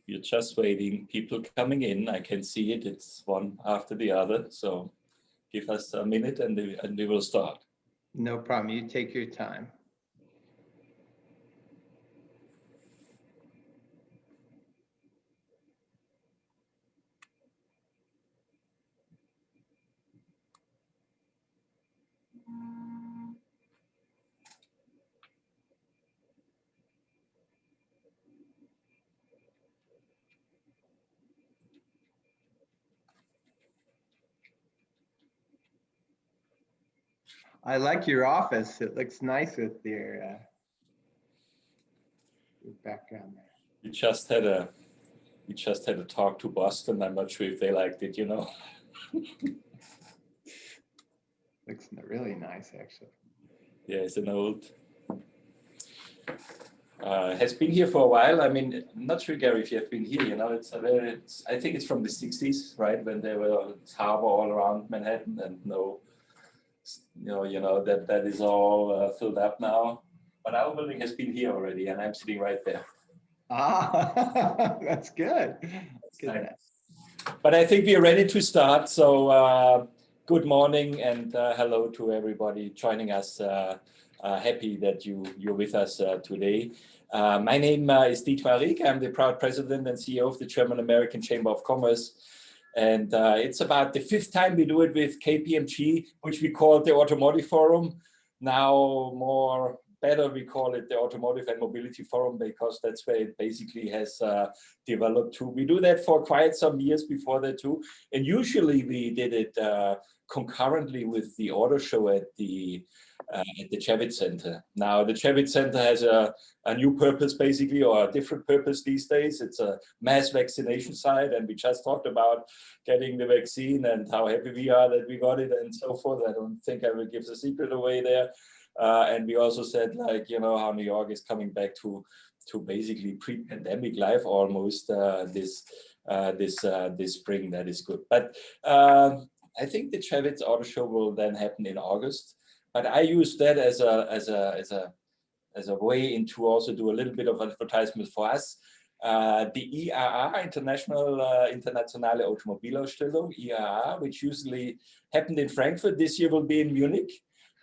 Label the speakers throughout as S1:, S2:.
S1: We're just waiting. People coming in. I can see it. It's one after the other. So give us a minute and we will start.
S2: No problem. You take your time. I like your office. It looks nice with your background there.
S1: We just had a talk to Boston. I'm not sure if they liked it, you know.
S2: Looks really nice, actually.
S1: Yeah, it's an old. Has been here for a while. I mean, I'm not sure, Gary, if you have been here. You know, I think it's from the 60s, right, when there were harbor all around Manhattan, and that is all filled up now. But our building has been here already, and I'm sitting right there.
S2: Ah, that's good. Good.
S1: But I think we are ready to start. So good morning and hello to everybody joining us. Happy that you're with us today. My name is Dietmar Rieck. I'm the proud president and CEO of the German-American Chamber of Commerce. And it's about the 5th time we do it with KPMG, which we call the Automotive Forum. Now better we call it the Automotive and Mobility Forum, because that's where it basically has developed to. We do that for quite some years before that too. And usually we did it concurrently with the auto show at the Javits Center. Now the Javits Center has a new purpose basically, or a different purpose these days. It's a mass vaccination site, and we just talked about getting the vaccine and how happy we are that we got it and so forth. I don't think I will give the secret away there. And we also said, like, you know, how New York is coming back to basically pre-pandemic life almost this spring. That is good. But I think the Javits Auto Show will then happen in August. But I use that as a way into also do a little bit of advertisement for us. The IAA, Internationale Automobilausstellung, IAA, which usually happened in Frankfurt, this year will be in Munich.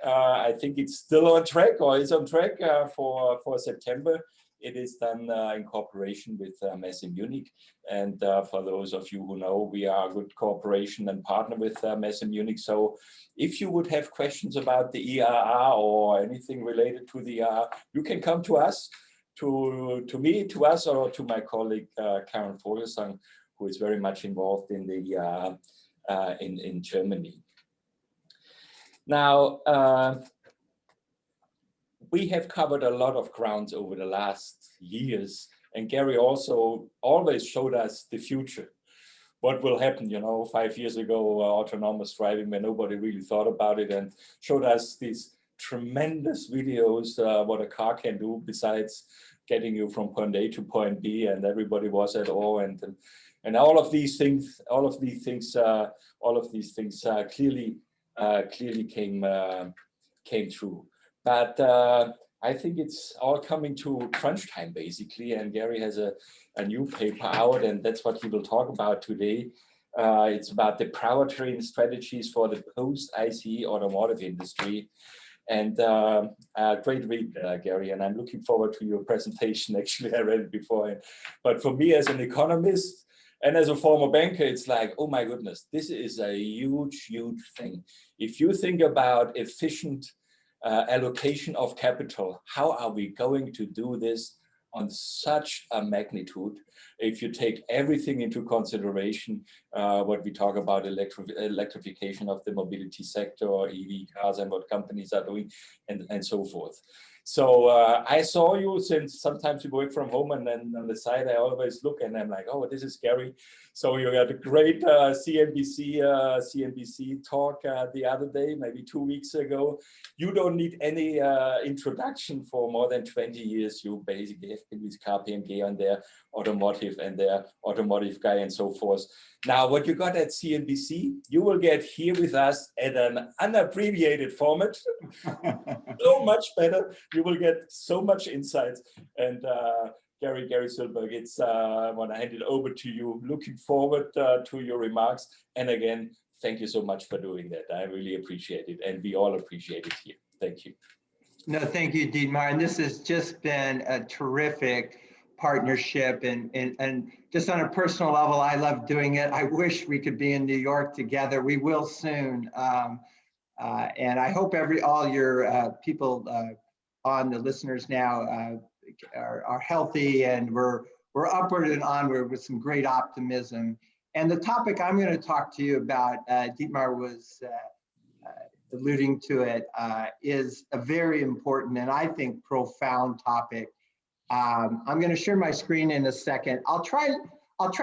S1: I think it's still on track, or is on track for September. It is done in cooperation with Messe Munich. And for those of you who know, we are a good cooperation and partner with Messe Munich. So if you would have questions about the IAA or anything related to the IAA, you can come to us, to me, to us, or to my colleague Karen Vogelsang, who is very much involved in the IAA in Germany. Now, we have covered a lot of grounds over the last years, and Gary also always showed us the future. What will happen, you know, 5 years ago, autonomous driving, when nobody really thought about it, and showed us these tremendous videos, what a car can do besides getting you from point A to point B, and everybody was at awe, and all of these things clearly came true. But I think it's all coming to crunch time basically, and Gary has a new paper out, and that's what he will talk about today. It's about the powertrain strategies for the post-ICE automotive industry. And great read, Gary, and I'm looking forward to your presentation. Actually, I read it before, but for me as an economist and as a former banker, it's like, oh my goodness, this is a huge, huge thing. If you think about efficient allocation of capital, how are we going to do this on such a magnitude? If you take everything into consideration, what we talk about electrification of the mobility sector, or EV cars, and what companies are doing, and so forth. So I saw you, since sometimes you work from home, and then on the side I always look and I'm like, oh, this is Gary. So you had a great CNBC talk the other day, maybe 2 weeks ago. You don't need any introduction. For more than 20 years, you basically have been with KPMG on their automotive and their automotive guy and so forth. Now, what you got at CNBC, you will get here with us at an unabbreviated format. So much better. You will get so much insights. And Gary Silberg, I want to hand it over to you. Looking forward to your remarks. And again, thank you so much for doing that. I really appreciate it, and we all appreciate it here. Thank you.
S2: No, thank you, Dietmar. And this has just been a terrific partnership. And just on a personal level, I love doing it. I wish we could be in New York together. We will soon. And I hope all your people on the listeners now are healthy, and we're upward and onward with some great optimism. And the topic I'm going to talk to you about, Dietmar was alluding to it, is a very important and I think profound topic. I'm going to share my screen in a second. I'll try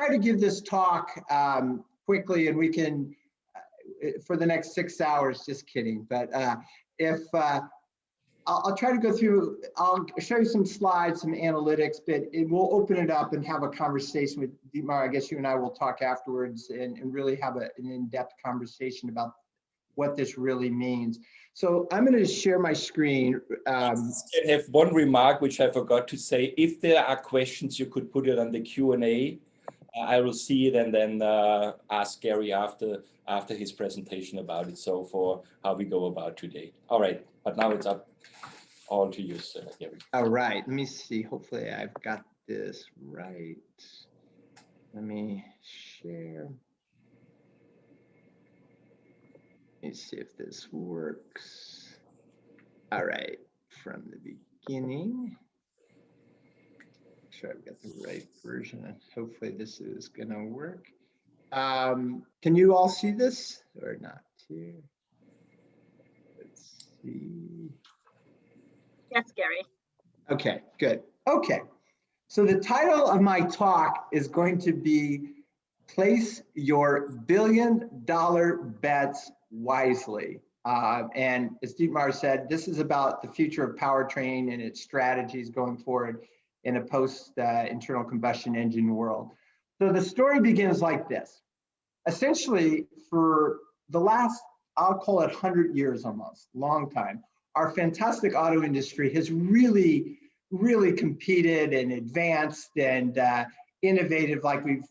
S2: to give this talk quickly, and we can for the next 6 hours. Just kidding. But I'll try to go through. I'll show you some slides, some analytics, but we'll open it up and have a conversation with Dietmar. I guess you and I will talk afterwards and really have an in-depth conversation about what this really means. So I'm going to share my screen.
S1: I have one remark which I forgot to say. If there are questions, you could put it on the Q&A. I will see it and then ask Gary after his presentation about it. So for how we go about today. All right, but now it's up all to you, Gary.
S2: All right, let me see. Hopefully I've got this right. Let me share. Let me see if this works. All right, from the beginning. Make sure I've got the right version. Hopefully this is gonna work. Can you all see this or not? Here. Let's see.
S3: Yes, Gary.
S2: Okay, good. Okay, so the title of my talk is going to be Place Your Billion-Dollar Bets Wisely. And as Dietmar said, this is about the future of powertrain and its strategies going forward in a post-internal combustion engine world. So the story begins like this. Essentially, for the last, I'll call it 100 years almost, long time, our fantastic auto industry has really competed and advanced and innovative, like we've,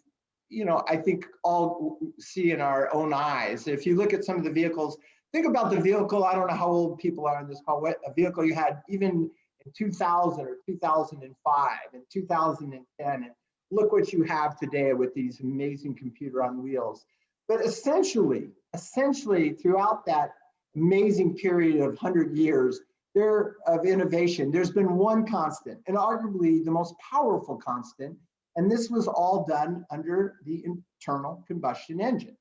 S2: I think all see in our own eyes. If you look at some of the vehicles, think about the vehicle, I don't know how old people are in this call, what a vehicle you had even in 2000 or 2005 and 2010, and look what you have today with these amazing computer on wheels. But essentially throughout that amazing period of 100 years of innovation, there's been one constant, and arguably the most powerful constant, and this was all done under the internal combustion engine.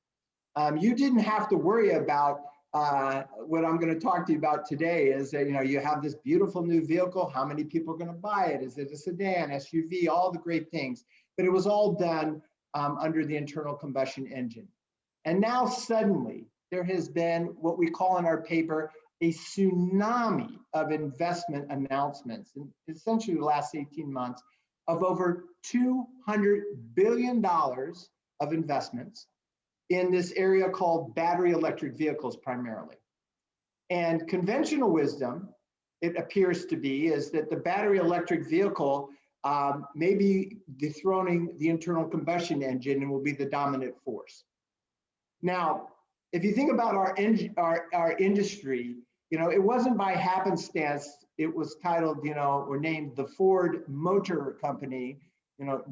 S2: You didn't have to worry about what I'm going to talk to you about today is that, you have this beautiful new vehicle. How many people are going to buy it? Is it a sedan, SUV, all the great things? But it was all done under the internal combustion engine. And now suddenly there has been what we call in our paper a tsunami of investment announcements in essentially the last 18 months of over $200 billion of investments in this area called battery electric vehicles primarily. And conventional wisdom, it appears to be, is that the battery electric vehicle may be dethroning the internal combustion engine and will be the dominant force. Now, if you think about our industry, it wasn't by happenstance. It was titled, or named the Ford Motor Company,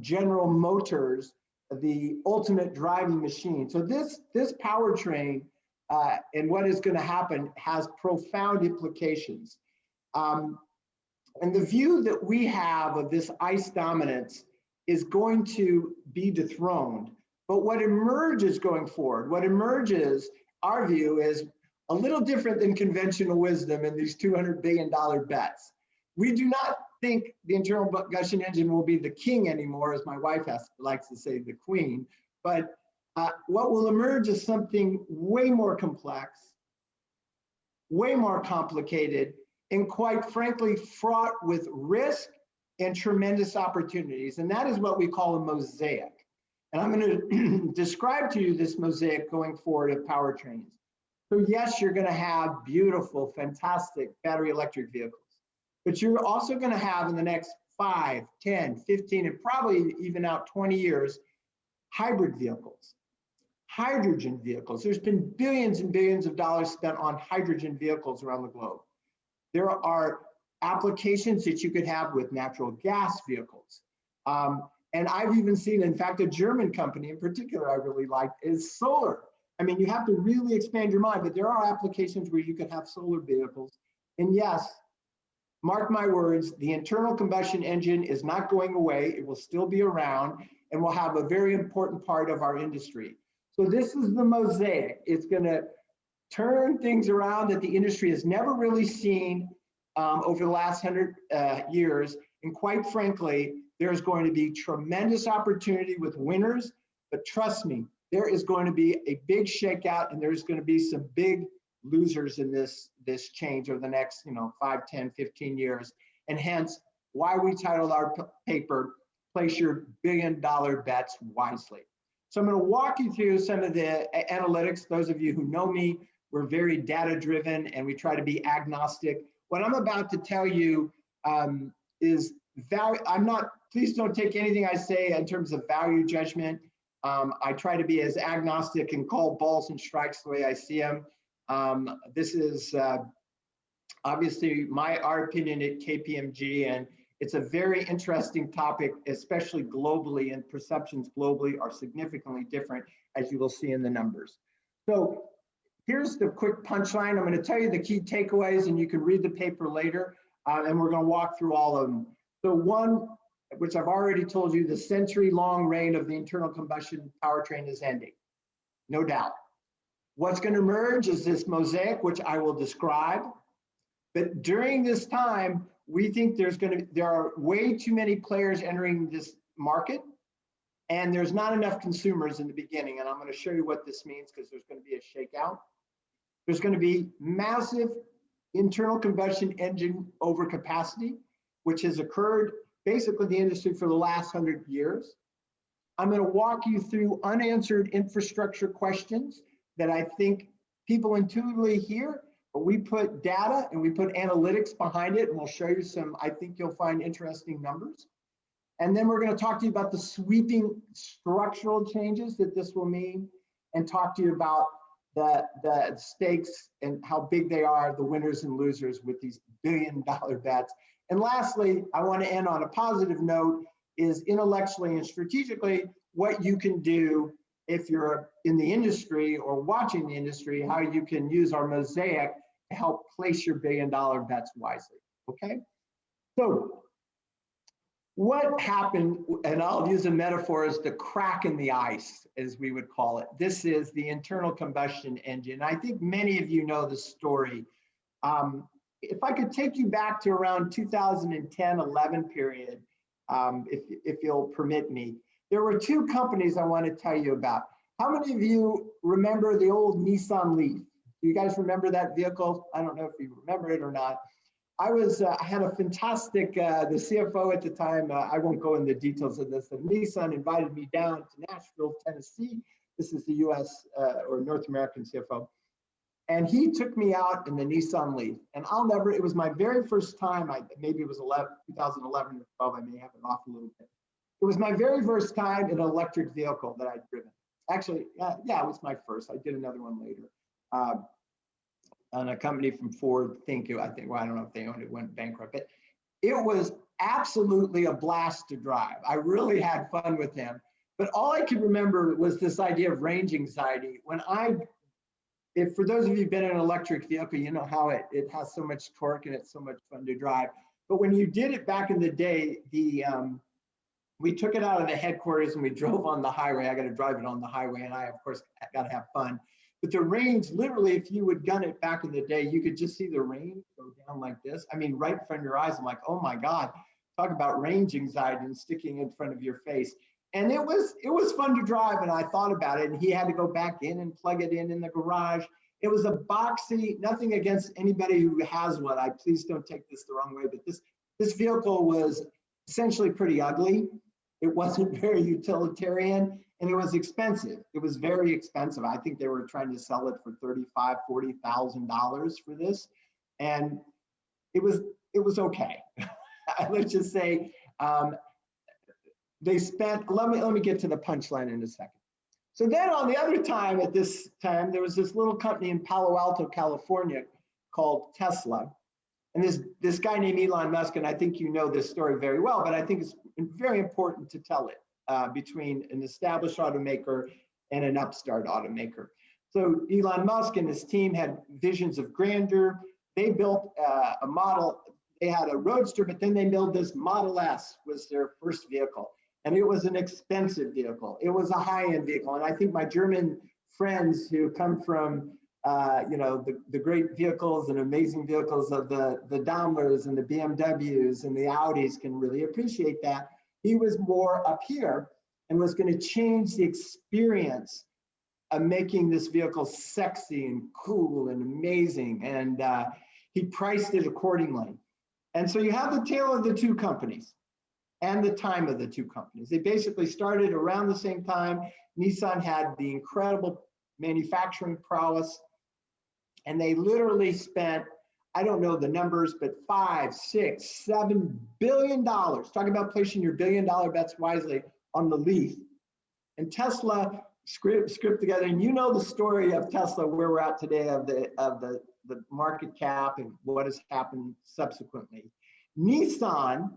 S2: General Motors, the ultimate driving machine. So this powertrain and what is going to happen has profound implications. And the view that we have of this ICE dominance is going to be dethroned. But what emerges going forward, our view is a little different than conventional wisdom in these $200 billion bets. We do not think the internal combustion engine will be the king anymore, as my wife likes to say, the queen. But what will emerge is something way more complex, way more complicated, and quite frankly, fraught with risk and tremendous opportunities. And that is what we call a mosaic. And I'm going to describe to you this mosaic going forward of powertrains. So yes, you're going to have beautiful, fantastic battery electric vehicles, but you're also going to have in the next 5, 10, 15, and probably even out 20 years, hybrid vehicles, hydrogen vehicles. There's been billions and billions of dollars spent on hydrogen vehicles around the globe. There are applications that you could have with natural gas vehicles. And I've even seen, in fact, a German company in particular I really like is solar. I mean, you have to really expand your mind, but there are applications where you could have solar vehicles. And yes, mark my words, the internal combustion engine is not going away. It will still be around and will have a very important part of our industry. So this is the mosaic. It's going to turn things around that the industry has never really seen over the last 100 years. And quite frankly, there's going to be tremendous opportunity with winners, but trust me, there is going to be a big shakeout and there's going to be some big losers in this change over the next 5, 10, 15 years. And hence why we titled our paper, Place Your Billion-Dollar Bets Wisely. So I'm going to walk you through some of the analytics. Those of you who know me, we're very data-driven and we try to be agnostic. What I'm about to tell you is value. Please don't take anything I say in terms of value judgment. I try to be as agnostic and call balls and strikes the way I see them. This is obviously our opinion at KPMG, and it's a very interesting topic, especially globally, and perceptions globally are significantly different, as you will see in the numbers. So here's the quick punchline. I'm going to tell you the key takeaways, and you can read the paper later, and we're going to walk through all of them. So one, which I've already told you, the century-long reign of the internal combustion powertrain is ending, no doubt. What's going to emerge is this mosaic, which I will describe. But during this time, we think there are way too many players entering this market, and there's not enough consumers in the beginning. And I'm going to show you what this means because there's going to be a shakeout. There's going to be massive internal combustion engine overcapacity, which has occurred basically in the industry for the last 100 years. I'm going to walk you through unanswered infrastructure questions that I think people intuitively hear, but we put data and we put analytics behind it, and we'll show you some, I think you'll find interesting numbers. And then we're going to talk to you about the sweeping structural changes that this will mean, and talk to you about the stakes and how big they are, the winners and losers with these billion-dollar bets. And lastly, I want to end on a positive note, is intellectually and strategically what you can do if you're in the industry or watching the industry, how you can use our mosaic to help place your billion-dollar bets wisely, okay? So what happened, and I'll use a metaphor as the crack in the ice, as we would call it. This is the internal combustion engine. I think many of you know the story. If I could take you back to around 2010-11 period, if you'll permit me, there were two companies I want to tell you about. How many of you remember the old Nissan Leaf? Do you guys remember that vehicle? I don't know if you remember it or not. I had a fantastic, the CFO at the time, I won't go into the details of this, but Nissan invited me down to Nashville, Tennessee. This is the US or North American CFO. And he took me out in the Nissan Leaf. And it was my very first time, maybe it was 2011 or 12, I may have it off a little bit. It was my very first time in an electric vehicle that I'd driven. Actually, yeah, it was my first. I did another one later. On a company from Ford, I think, well, I don't know if they owned it, went bankrupt, but it was absolutely a blast to drive. I really had fun with him. But all I could remember was this idea of range anxiety. For those of you who've been in an electric vehicle, you know how it has so much torque and it's so much fun to drive. But when you did it back in the day, we took it out of the headquarters and we drove on the highway. I got to drive it on the highway, and I, of course, got to have fun. But the range, literally, if you would gun it back in the day, you could just see the range go down like this. I mean, right in front of your eyes. I'm like, oh my God, talk about range anxiety and sticking in front of your face. And it was fun to drive, and I thought about it, and he had to go back in and plug it in the garage. It was a boxy, nothing against anybody who has one. Please don't take this the wrong way, but this vehicle was essentially pretty ugly. It wasn't very utilitarian, and it was expensive. It was very expensive. I think they were trying to sell it for $35,000, $40,000 for this, and it was okay. Let's just say They spent, let me get to the punchline in a second. So then on the other time, at this time, there was this little company in Palo Alto, California called Tesla. And this guy named Elon Musk, and I think you know this story very well, but I think it's very important to tell it between an established automaker and an upstart automaker. So Elon Musk and his team had visions of grandeur. They built a model, they had a Roadster, but then they built this Model S was their first vehicle. And it was an expensive vehicle. It was a high-end vehicle. And I think my German friends who come from the great vehicles and amazing vehicles of the Daimlers and the BMWs and the Audis can really appreciate that. He was more up here and was going to change the experience of making this vehicle sexy and cool and amazing. And he priced it accordingly. And so you have the tale of the two companies and the time of the two companies. They basically started around the same time. Nissan had the incredible manufacturing prowess, and they literally spent, I don't know the numbers, but $5, $6, $7 billion. Talk about placing your billion-dollar bets wisely on the Leaf. And Tesla script together, and you know the story of Tesla, where we're at today of the market cap and what has happened subsequently. Nissan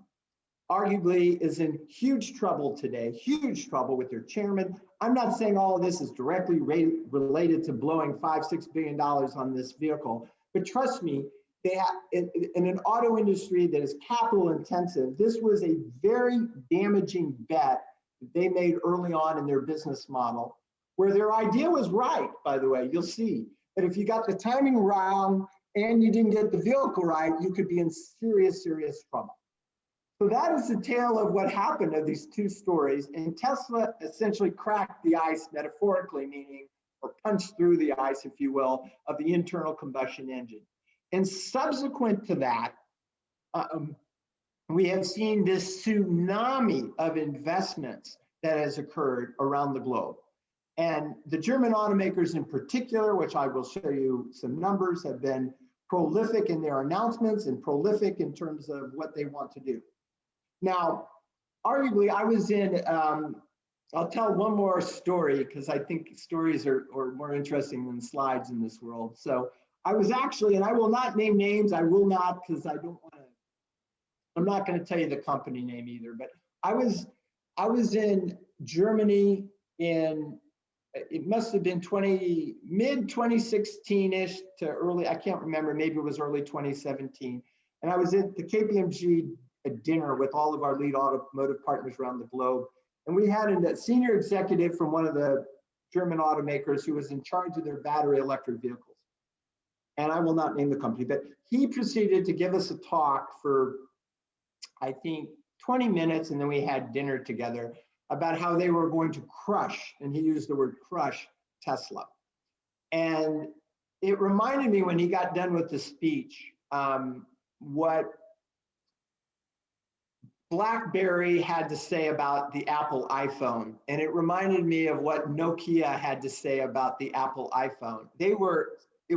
S2: arguably is in huge trouble today, huge trouble with their chairman. I'm not saying all of this is directly related to blowing $5, $6 billion on this vehicle, but trust me, they have, in an auto industry that is capital intensive, this was a very damaging bet that they made early on in their business model, where their idea was right, by the way. You'll see that if you got the timing wrong and you didn't get the vehicle right, you could be in serious, serious trouble. So that is the tale of what happened of these two stories. And Tesla essentially cracked the ice, metaphorically, meaning, or punched through the ice, if you will, of the internal combustion engine. And subsequent to that, we have seen this tsunami of investments that has occurred around the globe. And the German automakers in particular, which I will show you some numbers, have been prolific in their announcements and prolific in terms of what they want to do. Now, arguably, I was in, I'll tell one more story because I think stories are more interesting than slides in this world. So I was actually, and I will not name names, I will not, because I don't want to, I'm not going to tell you the company name either, but I was in Germany in, it must have been mid 2016-ish to early, I can't remember, maybe it was early 2017. And I was at the KPMG dinner with all of our lead automotive partners around the globe. And we had a senior executive from one of the German automakers who was in charge of their battery electric vehicles. And I will not name the company, but he proceeded to give us a talk for, I think, 20 minutes, and then we had dinner together about how they were going to crush, and he used the word crush, Tesla. And it reminded me when he got done with the speech, what BlackBerry had to say about the Apple iPhone. And it reminded me of what Nokia had to say about the Apple iPhone. It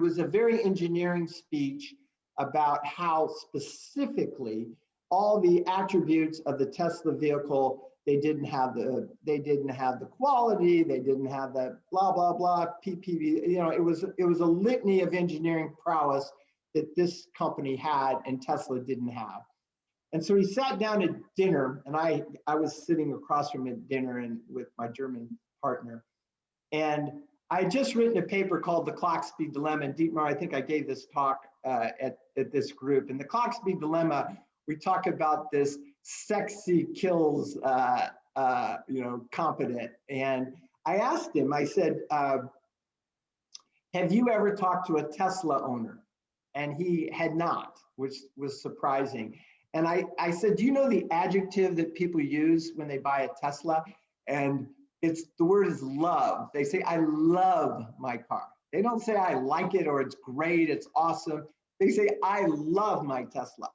S2: was a very engineering speech about how specifically all the attributes of the Tesla vehicle, they didn't have the quality, they didn't have the blah, blah, blah, PPV. You know, it was a litany of engineering prowess that this company had and Tesla didn't have. And so he sat down at dinner, and I was sitting across from him at dinner and with my German partner. And I had just written a paper called The Clock Speed Dilemma. And Dietmar, I think I gave this talk at this group. And the Clock Speed Dilemma, we talk about this sexy kills, competent. And I asked him, I said, have you ever talked to a Tesla owner? And he had not, which was surprising. And I said, do you know the adjective that people use when they buy a Tesla? And the word is love. They say, I love my car. They don't say I like it or it's great, it's awesome. They say, I love my Tesla.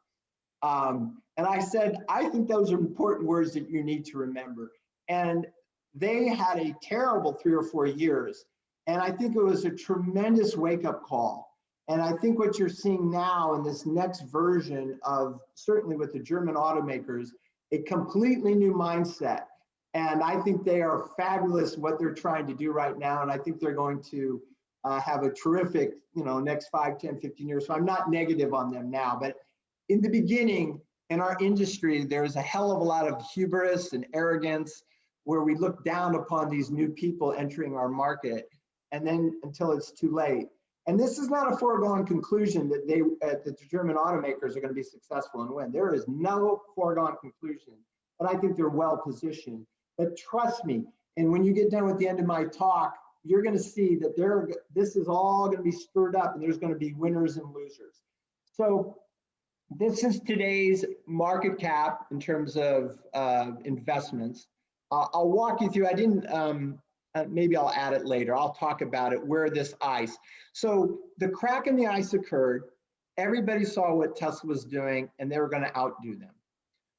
S2: And I said, I think those are important words that you need to remember. And they had a terrible 3 or 4 years. And I think it was a tremendous wake-up call. And I think what you're seeing now in this next version of, certainly with the German automakers, a completely new mindset. And I think they are fabulous what they're trying to do right now. And I think they're going to have a terrific, next 5, 10, 15 years. So I'm not negative on them now, but in the beginning, in our industry, there's a hell of a lot of hubris and arrogance where we look down upon these new people entering our market, and then until it's too late. And this is not a foregone conclusion that the German automakers are going to be successful and win. There is no foregone conclusion, but I think they're well positioned. But trust me, and when you get done with the end of my talk, you're going to see that this is all going to be stirred up, and there's going to be winners and losers. So this is today's market cap in terms of investments. I'll walk you through. I didn't, maybe I'll add it later. I'll talk about it, where this ice. So the crack in the ice occurred. Everybody saw what Tesla was doing, and they were going to outdo them.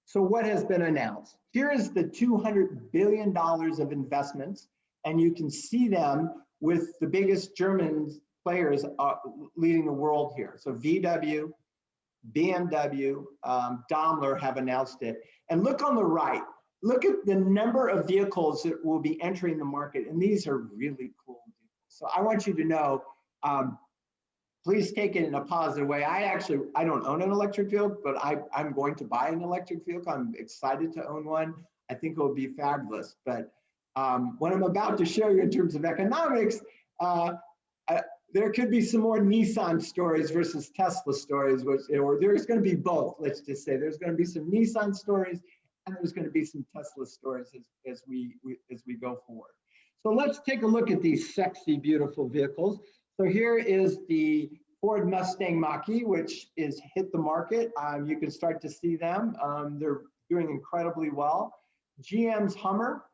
S2: So what has been announced? Here is the $200 billion of investments, and you can see them with the biggest German players leading the world here. So VW, BMW, Daimler have announced it. And look on the right, look at the number of vehicles that will be entering the market. And these are really cool vehicles. So I want you to know, please take it in a positive way. I don't own an electric vehicle, but I'm going to buy an electric vehicle. I'm excited to own one. I think it will be fabulous. But what I'm about to show you in terms of economics, there could be some more Nissan stories versus Tesla stories, or there's going to be both. Let's just say there's going to be some Nissan stories, and there's going to be some Tesla stories as we go forward. So let's take a look at these sexy, beautiful vehicles. So here is the Ford Mustang Mach-E, which is hit the market. You can start to see them. They're doing incredibly well. GM's Hummer.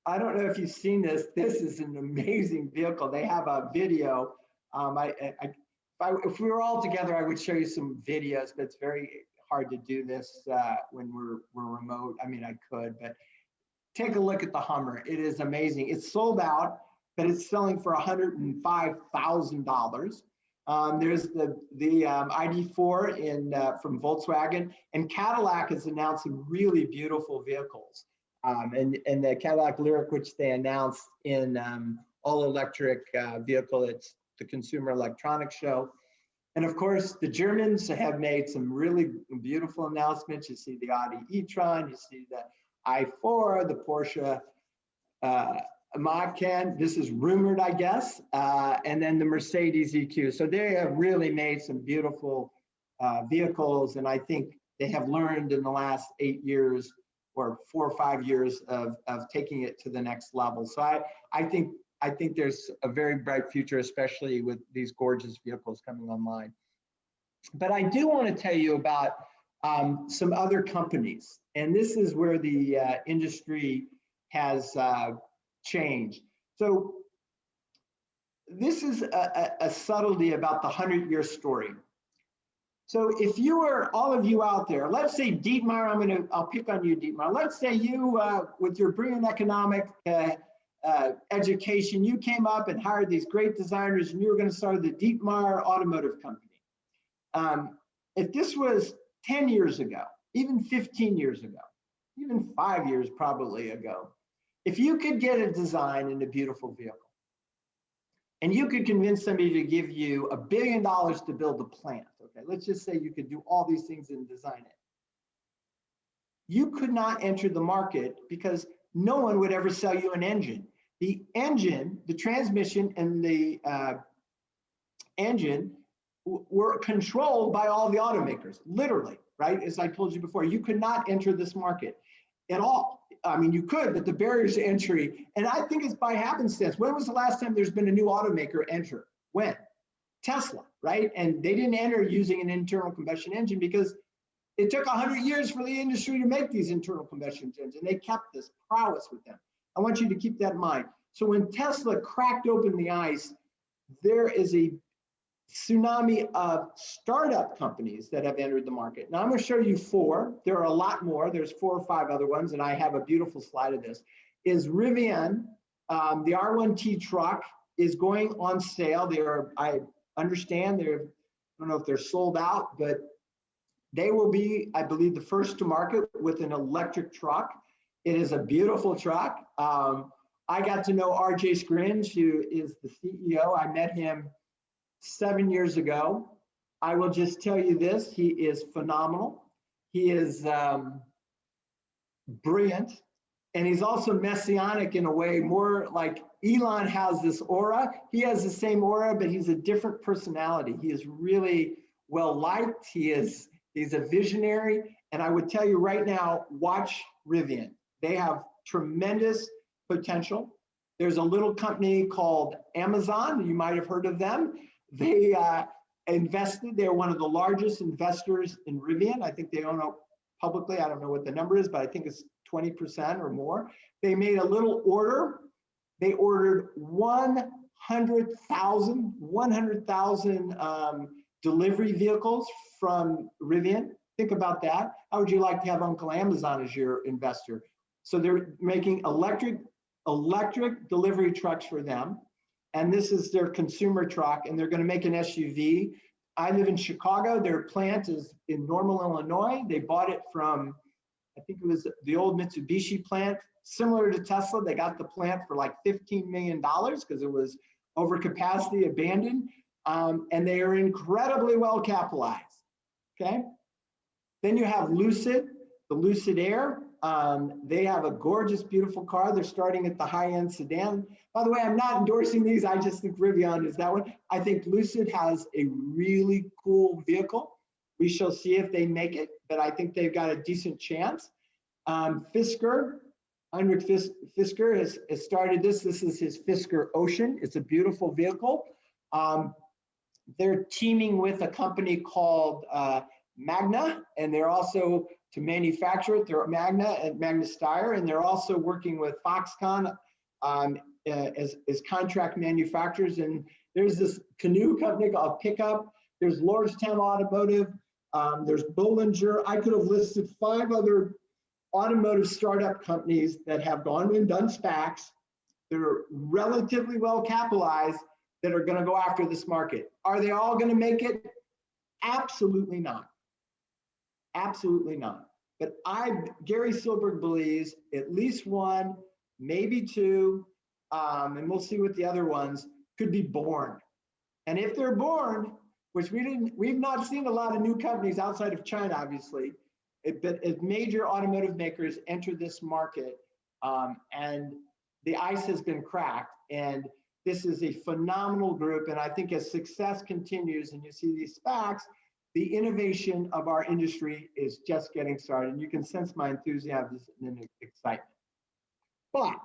S2: I don't know if you've seen this. This is an amazing vehicle. They have a video. If we were all together, I would show you some videos, but it's very hard to do this when we're remote. I mean, I could, but take a look at the Hummer. It is amazing. It's sold out, but it's selling for $105,000. There's the ID.4 from Volkswagen, and Cadillac has announced some really beautiful vehicles. And the Cadillac Lyriq, which they announced in all-electric vehicle, it's the Consumer Electronics Show. And of course, the Germans have made some really beautiful announcements. You see the Audi e-tron, you see the i4, the Porsche Macan. This is rumored, I guess. And then the Mercedes EQ. So they have really made some beautiful vehicles. And I think they have learned in the last 8 years or 4 or 5 years of taking it to the next level. So I think there's a very bright future, especially with these gorgeous vehicles coming online. But I do want to tell you about some other companies, and this is where the industry has changed. So this is a subtlety about the 100-year story. So if you were, all of you out there, let's say Dietmar, I'll pick on you, Dietmar. Let's say you, with your brilliant economic education, you came up and hired these great designers, and you were going to start the Dietmar Automotive Company. If this was 10 years ago, even 15 years ago, even 5 years probably ago, if you could get a design in a beautiful vehicle, and you could convince somebody to give you $1 billion to build a plant, okay, let's just say you could do all these things and design it. You could not enter the market because no one would ever sell you an engine. The engine, the transmission, and the engine were controlled by all the automakers, literally, right? As I told you before, you could not enter this market at all. I mean, you could, but the barriers to entry, and I think it's by happenstance. When was the last time there's been a new automaker enter? When? Tesla, right? And they didn't enter using an internal combustion engine because it took 100 years for the industry to make these internal combustion engines, and they kept this prowess with them. I want you to keep that in mind. So when Tesla cracked open the ice, there is a tsunami of startup companies that have entered the market. Now I'm going to show you 4. There are a lot more. There's 4 or 5 other ones, and I have a beautiful slide of this. Is Rivian, the R1T truck is going on sale. I understand I don't know if they're sold out, but They will be, I believe, the first to market with an electric truck. It is a beautiful truck. I got to know RJ Scringe, who is the CEO. I met him 7 years ago. I will just tell you this, he is phenomenal. He is brilliant. And he's also messianic in a way, more like Elon has this aura. He has the same aura, but he's a different personality. He is really well liked. He's a visionary. And I would tell you right now, watch Rivian. They have tremendous potential. There's a little company called Amazon. You might have heard of them. They invested. They're one of the largest investors in Rivian. I think they own it publicly. I don't know what the number is, but I think it's 20% or more. They made a little order. They ordered 100,000 delivery vehicles from Rivian. Think about that. How would you like to have Uncle Amazon as your investor? So they're making electric delivery trucks for them. And this is their consumer truck, and they're going to make an SUV. I live in Chicago. Their plant is in Normal, Illinois. They bought it from, I think it was the old Mitsubishi plant, similar to Tesla. They got the plant for like $15 million because it was over capacity, abandoned, and they are incredibly well capitalized, okay? Then you have Lucid, the Lucid Air. They have a gorgeous, beautiful car. They're starting at the high-end sedan. By the way, I'm not endorsing these. I just think Rivian is that one. I think Lucid has a really cool vehicle. We shall see if they make it, but I think they've got a decent chance. Fisker, Heinrich Fisker has started this. This is his Fisker Ocean. It's a beautiful vehicle. They're teaming with a company called Magna, and they're also to manufacture it. They're Magna and Magna Steyr, and they're also working with Foxconn as contract manufacturers. And there's this canoe company called Pickup. There's Lordstown Automotive. There's Bollinger. I could have listed 5 other automotive startup companies that have gone and done SPACs. They're relatively well capitalized that are going to go after this market. Are they all going to make it? Absolutely not. Absolutely not. But Gary Silberg believes at least 1, maybe 2, and we'll see what the other ones could be born. And if they're born, which we've not seen a lot of new companies outside of China, obviously, but as major automotive makers enter this market, and the ice has been cracked, and this is a phenomenal group. And I think as success continues and you see these SPACs, the innovation of our industry is just getting started. And you can sense my enthusiasm and excitement. But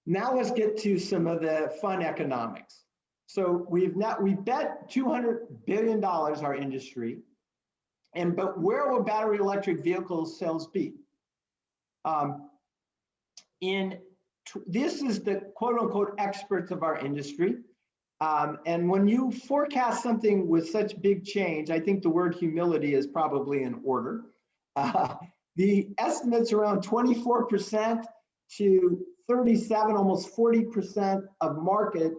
S2: now let's get to some of the fun economics. So we bet $200 billion our industry, but where will battery electric vehicle sales be? This is the quote unquote experts of our industry. And when you forecast something with such big change, I think the word humility is probably in order. The estimates around 24% to 37, almost 40% of market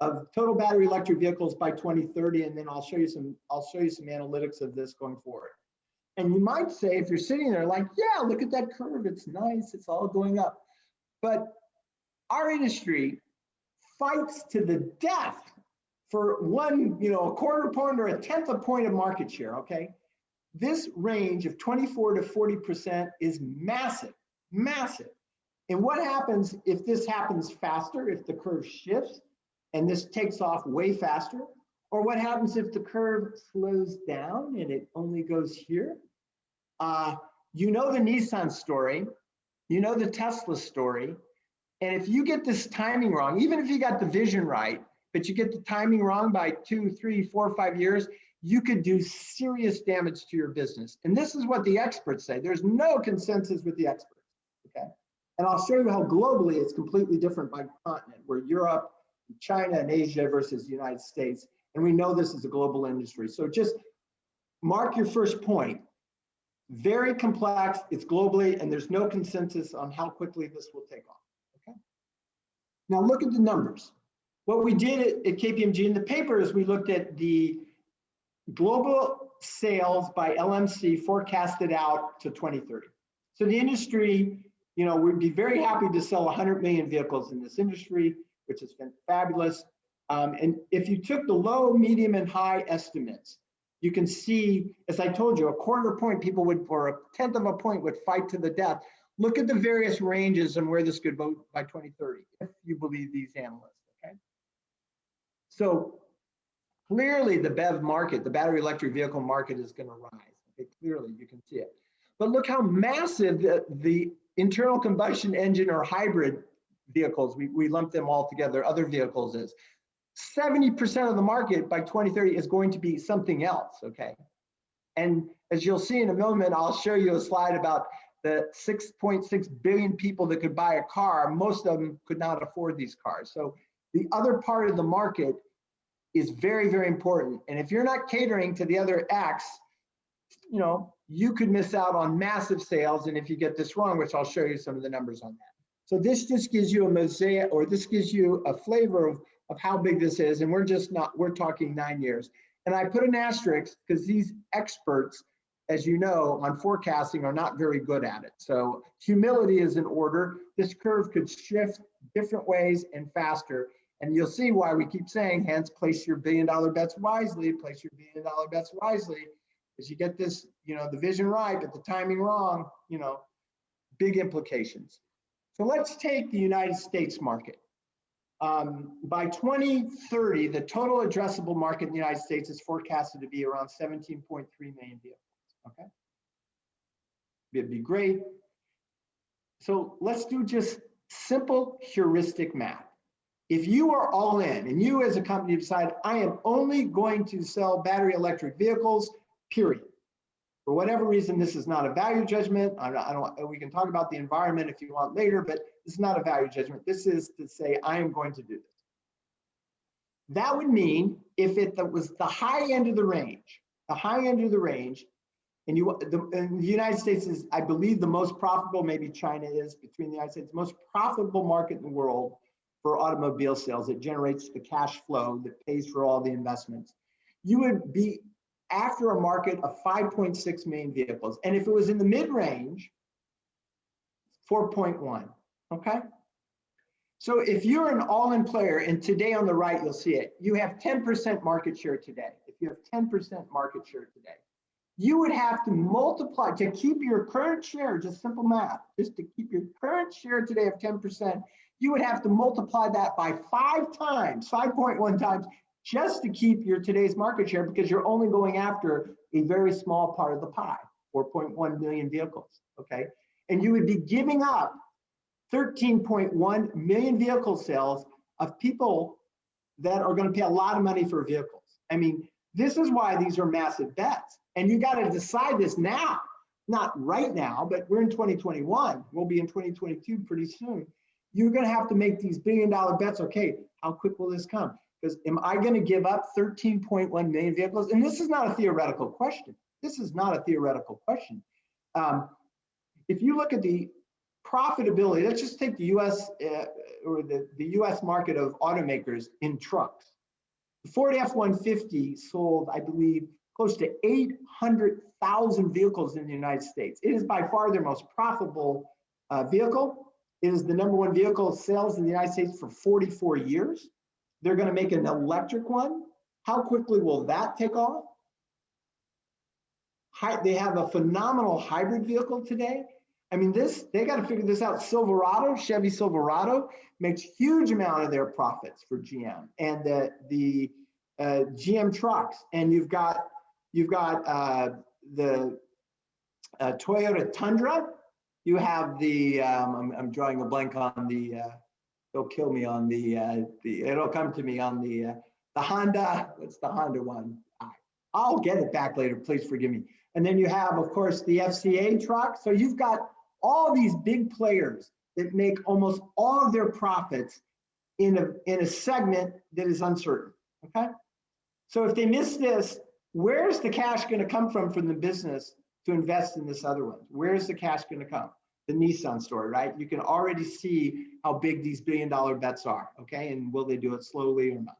S2: of total battery electric vehicles by 2030, and then I'll show you some analytics of this going forward. And you might say, if you're sitting there like, yeah, look at that curve, it's nice, it's all going up. But our industry fights to the death for a quarter point or a tenth of point of market share, okay? This range of 24 to 40% is massive, massive. And what happens if this happens faster, if the curve shifts and this takes off way faster? Or what happens if the curve slows down and it only goes here? You know the Nissan story, you know the Tesla story, and if you get this timing wrong, even if you got the vision right, but you get the timing wrong by 2, 3, 4, 5 years, you could do serious damage to your business. And this is what the experts say. There's no consensus with the experts, okay? And I'll show you how globally it's completely different by continent, where Europe, China, and Asia versus the United States. And we know this is a global industry. So just mark your first point. Very complex, it's globally, and there's no consensus on how quickly this will take off, okay? Now look at the numbers. What we did at KPMG in the paper is we looked at the global sales by LMC forecasted out to 2030. So the industry, you know, we'd be very happy to sell 100 million vehicles in this industry, which has been fabulous. And if you took the low, medium, and high estimates, you can see, as I told you, a quarter point people would, or a tenth of a point would fight to the death. Look at the various ranges and where this could go by 2030, if you believe these analysts, okay? So clearly the BEV market, the battery electric vehicle market, is gonna rise. Okay, clearly you can see it. But look how massive the internal combustion engine or hybrid vehicles, we lump them all together, other vehicles is. 70% of the market by 2030 is going to be something else, okay? And as you'll see in a moment, I'll show you a slide about the 6.6 billion people that could buy a car. Most of them could not afford these cars. So the other part of the market is very, very important. And if you're not catering to the other X, you know, you could miss out on massive sales. And if you get this wrong, which I'll show you some of the numbers on that. So this just gives you a mosaic, or this gives you a flavor of how big this is. And we're talking 9 years. And I put an asterisk because these experts, as you know, on forecasting are not very good at it. So humility is in order. This curve could shift different ways and faster. And you'll see why we keep saying, hence, place your billion-dollar bets wisely, place your billion-dollar bets wisely. As you get this, you know, the vision right, but the timing wrong, you know, big implications. So let's take the United States market. By 2030, the total addressable market in the United States is forecasted to be around 17.3 million vehicles, okay? It'd be great. So let's do just simple heuristic math. If you are all in and you as a company decide, I am only going to sell battery electric vehicles, period. For whatever reason, this is not a value judgment. We can talk about the environment if you want later, but this is not a value judgment. This is to say, I am going to do this. That would mean if it was the high end of the range, and the United States is, I believe, the most profitable, maybe China is, between the United States, most profitable market in the world for automobile sales. It generates the cash flow that pays for all the investments. You would be after a market of 5.6 million vehicles. And if it was in the mid-range, 4.1, okay? So if you're an all-in player, and today on the right, you'll see it, you have 10% market share today. If you have 10% market share today, you would have to multiply, to keep your current share, just simple math, just to keep your current share today of 10%, you would have to multiply that by 5 times, 5.1 times, just to keep your today's market share, because you're only going after a very small part of the pie, 4.1 million vehicles, okay? And you would be giving up 13.1 million vehicle sales of people that are gonna pay a lot of money for vehicles. I mean, this is why these are massive bets. And you gotta decide this now, not right now, but we're in 2021, we'll be in 2022 pretty soon. You're gonna have to make these billion-dollar bets. Okay, how quick will this come? Because am I going to give up 13.1 million vehicles? And this is not a theoretical question. This is not a theoretical question. If you look at the profitability, let's just take the US or the US market of automakers in trucks. The Ford F-150 sold, I believe, close to 800,000 vehicles in the United States. It is by far their most profitable vehicle. It is the #1 vehicle sales in the United States for 44 years. They're going to make an electric one. How quickly will that take off? They have a phenomenal hybrid vehicle today. I mean, they got to figure this out. Silverado, Chevy Silverado makes huge amount of their profits for GM, and the GM trucks. And you've got the Toyota Tundra. You have the I'm drawing a blank on the. They'll kill me on it'll come to me on the Honda. What's the Honda one? I'll get it back later, please forgive me. And then you have, of course, the FCA truck. So you've got all these big players that make almost all of their profits in a segment that is uncertain, okay? So if they miss this, where's the cash gonna come from the business to invest in this other one? Where's the cash gonna come? The Nissan story, right? You can already see how big these billion-dollar bets are, okay? And will they do it slowly or not?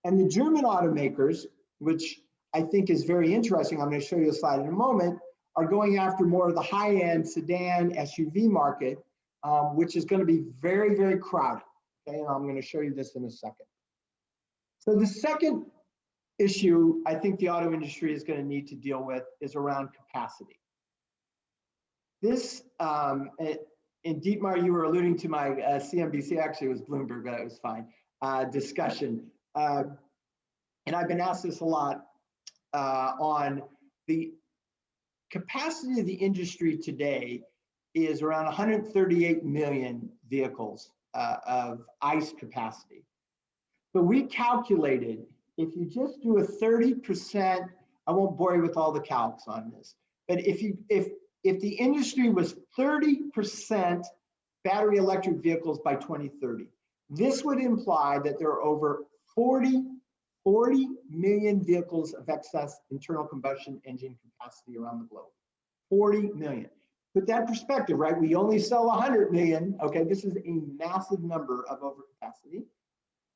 S2: And the German automakers, which I think is very interesting, I'm going to show you a slide in a moment, are going after more of the high-end sedan SUV market, which is going to be very, very crowded. Okay, and I'm going to show you this in a second. So the second issue I think the auto industry is going to need to deal with is around capacity. This, and Dietmar, you were alluding to my CNBC, actually it was Bloomberg, but it was fine, discussion. And I've been asked this a lot on the capacity of the industry today is around 138 million vehicles of ICE capacity. So we calculated, if you just do a 30%, I won't bore you with all the calcs on this, but if the industry was 30% battery electric vehicles by 2030, this would imply that there are over 40 million vehicles of excess internal combustion engine capacity around the globe. 40 million. Put that in perspective, right? We only sell 100 million. Okay, this is a massive number of overcapacity.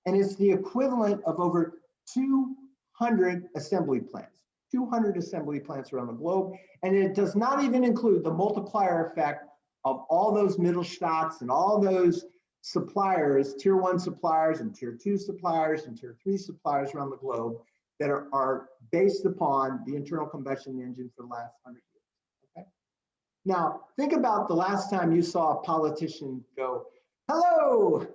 S2: And it's the equivalent of over 200 assembly plants. 200 assembly plants around the globe. And it does not even include the multiplier effect of all those Mittelstandts and all those suppliers, tier 1 suppliers and tier 2 suppliers and tier 3 suppliers around the globe that are based upon the internal combustion engine for the last 100 years. Okay. Now, think about the last time you saw a politician go, "Hello,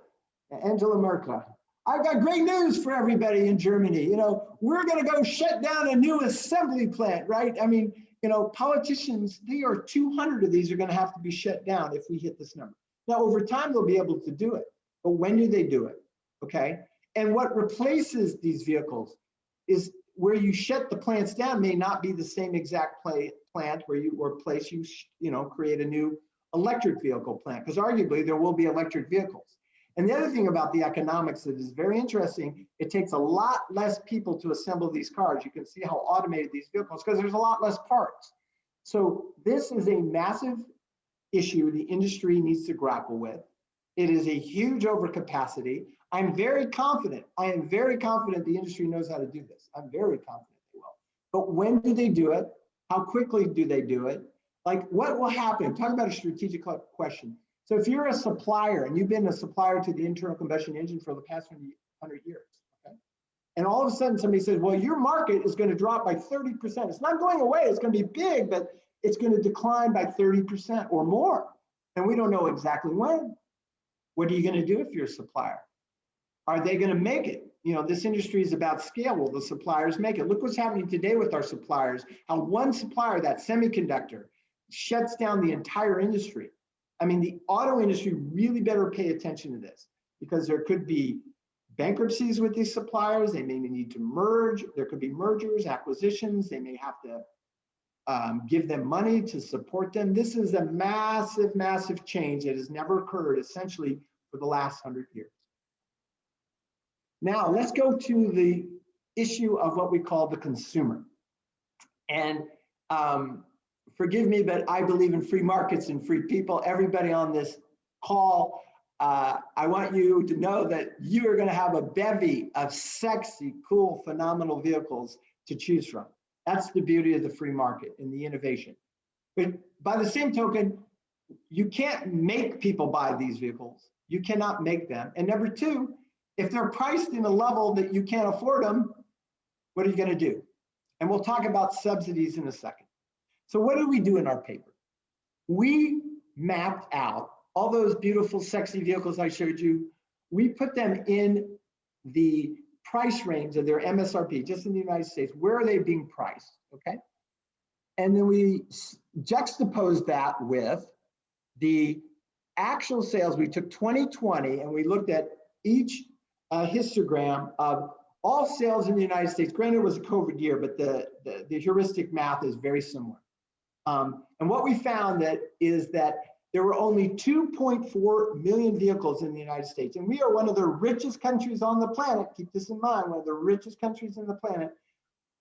S2: Angela Merkel. I've got great news for everybody in Germany. You know, we're going to go shut down a new assembly plant," right? I mean, you know, politicians, 200 of these are going to have to be shut down if we hit this number. Now, over time, they'll be able to do it. But when do they do it? Okay. And what replaces these vehicles is where you shut the plants down may not be the same exact plant where you or place you know, create a new electric vehicle plant, because arguably there will be electric vehicles. And the other thing about the economics that is very interesting, it takes a lot less people to assemble these cars. You can see how automated these vehicles, because there's a lot less parts. So this is a massive issue the industry needs to grapple with. It is a huge overcapacity. I'm very confident. I am very confident the industry knows how to do this. I'm very confident they will. But when do they do it? How quickly do they do it? Like, what will happen? Talk about a strategic question. So if you're a supplier and you've been a supplier to the internal combustion engine for the past 100 years, okay? And all of a sudden somebody says, well, your market is going to drop by 30%. It's not going away. It's going to be big, but it's going to decline by 30% or more. And we don't know exactly when. What are you going to do if you're a supplier? Are they going to make it? You know, this industry is about scale. Will the suppliers make it? Look what's happening today with our suppliers. How one supplier, that semiconductor, shuts down the entire industry. I mean, the auto industry really better pay attention to this, because there could be bankruptcies with these suppliers. They may need to merge. There could be mergers, acquisitions. They may have to give them money to support them. This is a massive, massive change that has never occurred essentially for the last 100 years. Now, let's go to the issue of what we call the consumer. And forgive me, but I believe in free markets and free people. Everybody on this call, I want you to know that you are going to have a bevy of sexy, cool, phenomenal vehicles to choose from. That's the beauty of the free market and the innovation. But by the same token, you can't make people buy these vehicles. You cannot make them. And number two, if they're priced in a level that you can't afford them, what are you going to do? And we'll talk about subsidies in a second. So what did we do in our paper? We mapped out all those beautiful, sexy vehicles I showed you. We put them in the price range of their MSRP, just in the United States. Where are they being priced, okay? And then we juxtaposed that with the actual sales. We took 2020 and we looked at each histogram of all sales in the United States. Granted, it was a COVID year, but the heuristic math is very similar. And what we found is that there were only 2.4 million vehicles in the United States. And we are one of the richest countries on the planet. Keep this in mind, one of the richest countries on the planet.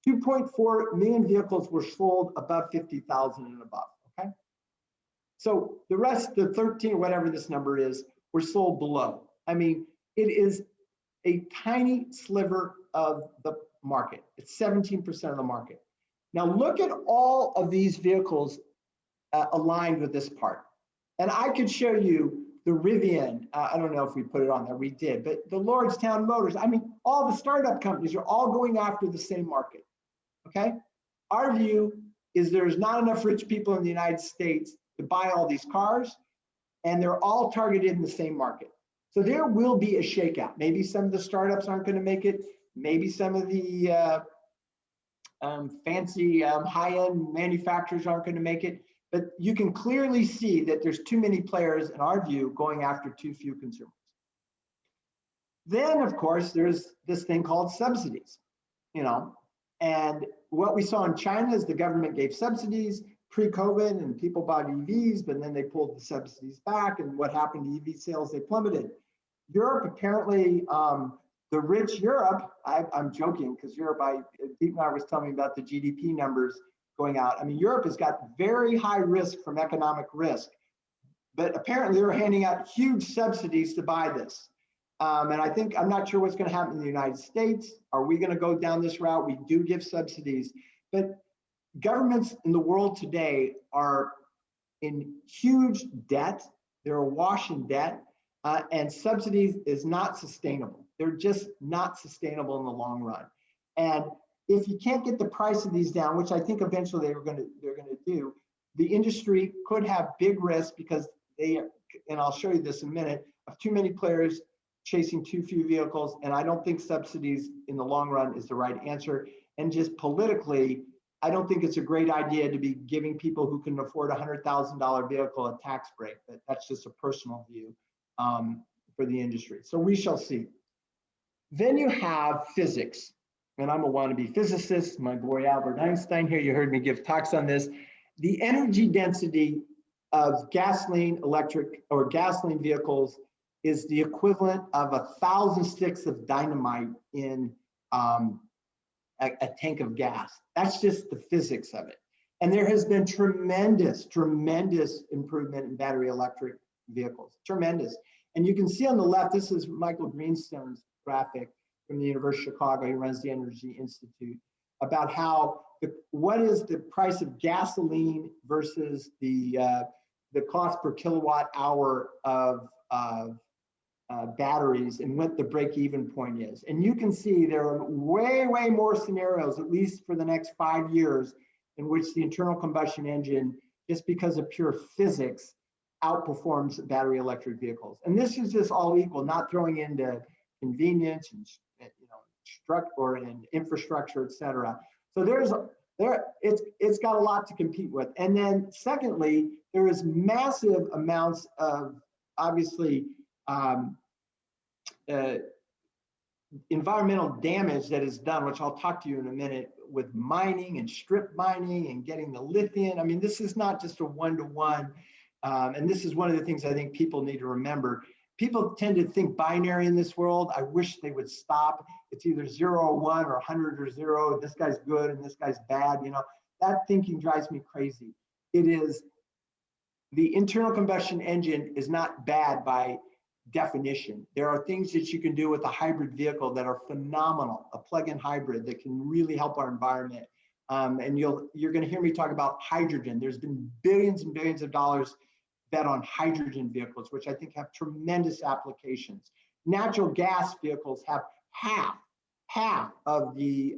S2: 2.4 million vehicles were sold above 50,000 and above, okay? So the rest, the 13, whatever this number is, were sold below. I mean, it is a tiny sliver of the market. It's 17% of the market. Now look at all of these vehicles aligned with this part. And I could show you the Rivian, I don't know if we put it on there, we did, but the Lordstown Motors, I mean, all the startup companies are all going after the same market, okay? Our view is there's not enough rich people in the United States to buy all these cars, and they're all targeted in the same market. So there will be a shakeout. Maybe some of the startups aren't gonna make it, maybe some of the fancy high-end manufacturers aren't gonna make it, but you can clearly see that there's too many players, in our view, going after too few consumers. Then, of course, there's this thing called subsidies, you know, and what we saw in China is the government gave subsidies pre-COVID and people bought EVs, but then they pulled the subsidies back, and what happened to EV sales? They plummeted. Europe, apparently, the rich Europe, I'm joking because Europe, Pete and I was telling me about the GDP numbers going out. I mean, Europe has got very high risk from economic risk, but apparently they're handing out huge subsidies to buy this. And I'm not sure what's going to happen in the United States. Are we going to go down this route? We do give subsidies, but governments in the world today are in huge debt. They're awash in debt, and subsidies is not sustainable. They're just not sustainable in the long run. And if you can't get the price of these down, which I think eventually they're going to do, the industry could have big risks because and I'll show you this in a minute, of too many players chasing too few vehicles. And I don't think subsidies in the long run is the right answer. And just politically, I don't think it's a great idea to be giving people who can afford a $100,000 vehicle a tax break. That's just a personal view for the industry. So we shall see. Then you have physics. And I'm a wannabe physicist, my boy Albert Einstein here, you heard me give talks on this. The energy density of gasoline, electric, or gasoline vehicles is the equivalent of 1,000 sticks of dynamite in a tank of gas. That's just the physics of it. And there has been tremendous improvement in battery electric vehicles, tremendous. And you can see on the left, this is Michael Greenstone's graphic from the University of Chicago. He runs the Energy Institute, about how what is the price of gasoline versus the cost per kilowatt hour of batteries and what the break-even point is. And you can see there are way more scenarios, at least for the next 5 years, in which the internal combustion engine, just because of pure physics, outperforms battery electric vehicles. And this is just all equal, not throwing into convenience and structure and infrastructure, et cetera. So it's got a lot to compete with. And then secondly, there is massive amounts of obviously environmental damage that is done, which I'll talk to you in a minute, with mining and strip mining and getting the lithium. I mean, this is not just a one-to-one. And this is one of the things I think people need to remember. People tend to think binary in this world. I wish they would stop. It's either 0 or 1 or 100 or 0. This guy's good and this guy's bad. You know, that thinking drives me crazy. It is, the internal combustion engine is not bad by definition. There are things that you can do with a hybrid vehicle that are phenomenal, a plug-in hybrid that can really help our environment. And you're going to hear me talk about hydrogen. There's been billions and billions of dollars bet on hydrogen vehicles, which I think have tremendous applications. Natural gas vehicles have half of the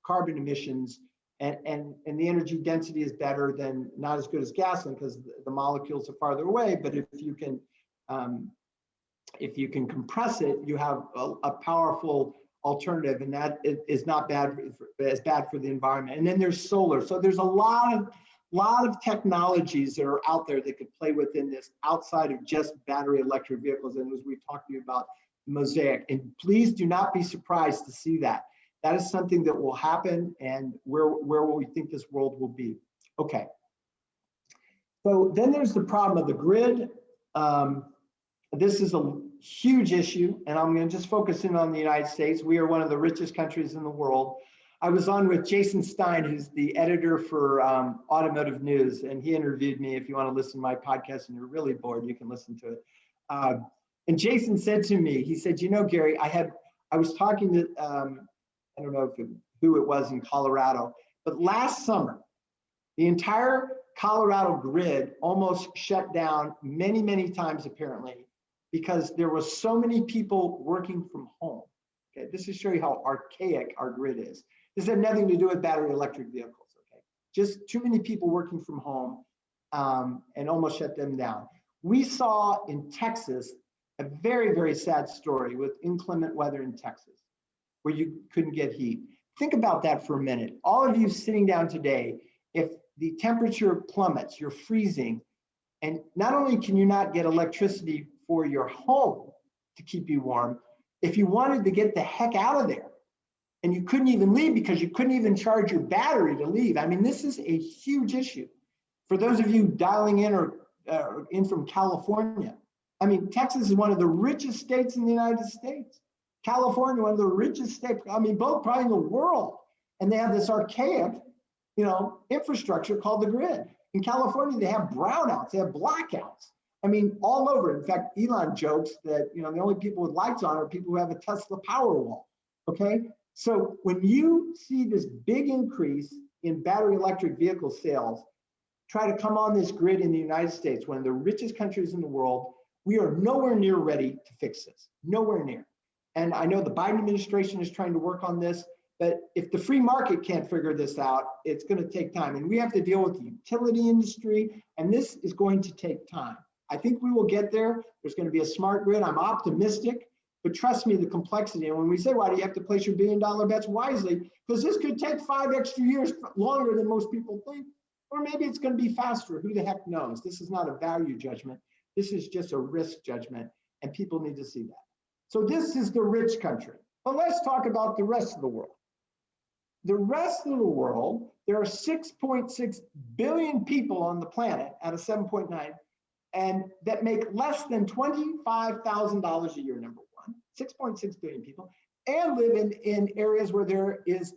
S2: carbon emissions, and the energy density is better than, not as good as gasoline because the molecules are farther away. But if you can compress it, you have a powerful alternative, and that is not as bad for the environment. And then there's solar. So there's a lot of technologies that are out there that could play within this outside of just battery electric vehicles. And as we talked to you about Mosaic, and please do not be surprised to see that. That is something that will happen, and where will we think this world will be? Okay. So then there's the problem of the grid. This is a huge issue, and I'm going to just focus in on the United States. We are one of the richest countries in the world. I was on with Jason Stein, who's the editor for Automotive News, and he interviewed me. If you want to listen to my podcast and you're really bored, you can listen to it. And Jason said to me, he said, you know, Gary, I I was talking to, I don't know who it was in Colorado, but last summer, the entire Colorado grid almost shut down many, many times apparently, because there were so many people working from home. Okay, this is to show you how archaic our grid is. This had nothing to do with battery electric vehicles, okay? Just too many people working from home and almost shut them down. We saw in Texas a very, very sad story with inclement weather in Texas, where you couldn't get heat. Think about that for a minute. All of you sitting down today, if the temperature plummets, you're freezing, and not only can you not get electricity for your home to keep you warm, if you wanted to get the heck out of there and you couldn't even leave because you couldn't even charge your battery to leave. I mean, this is a huge issue. For those of you dialing in or in from California, I mean, Texas is one of the richest states in the United States. California, one of the richest states, I mean, both probably in the world. And they have this archaic, infrastructure called the grid. In California, they have brownouts, they have blackouts. I mean, all over. In fact, Elon jokes that, the only people with lights on are people who have a Tesla Powerwall, okay? So when you see this big increase in battery electric vehicle sales, try to come on this grid in the United States, one of the richest countries in the world, we are nowhere near ready to fix this, nowhere near. And I know the Biden administration is trying to work on this, but if the free market can't figure this out, it's going to take time. And we have to deal with the utility industry, and this is going to take time. I think we will get there. There's going to be a smart grid. I'm optimistic, but trust me, the complexity. And when we say, why do you have to place your billion-dollar bets wisely? Because this could take 5 extra years longer than most people think, or maybe it's going to be faster. Who the heck knows? This is not a value judgment. This is just a risk judgment, and people need to see that. So this is the rich country. But let's talk about the rest of the world. The rest of the world, there are 6.6 billion people on the planet out of 7.9, and that make less than $25,000 a year, number one, 6.6 billion people, and live in areas where there is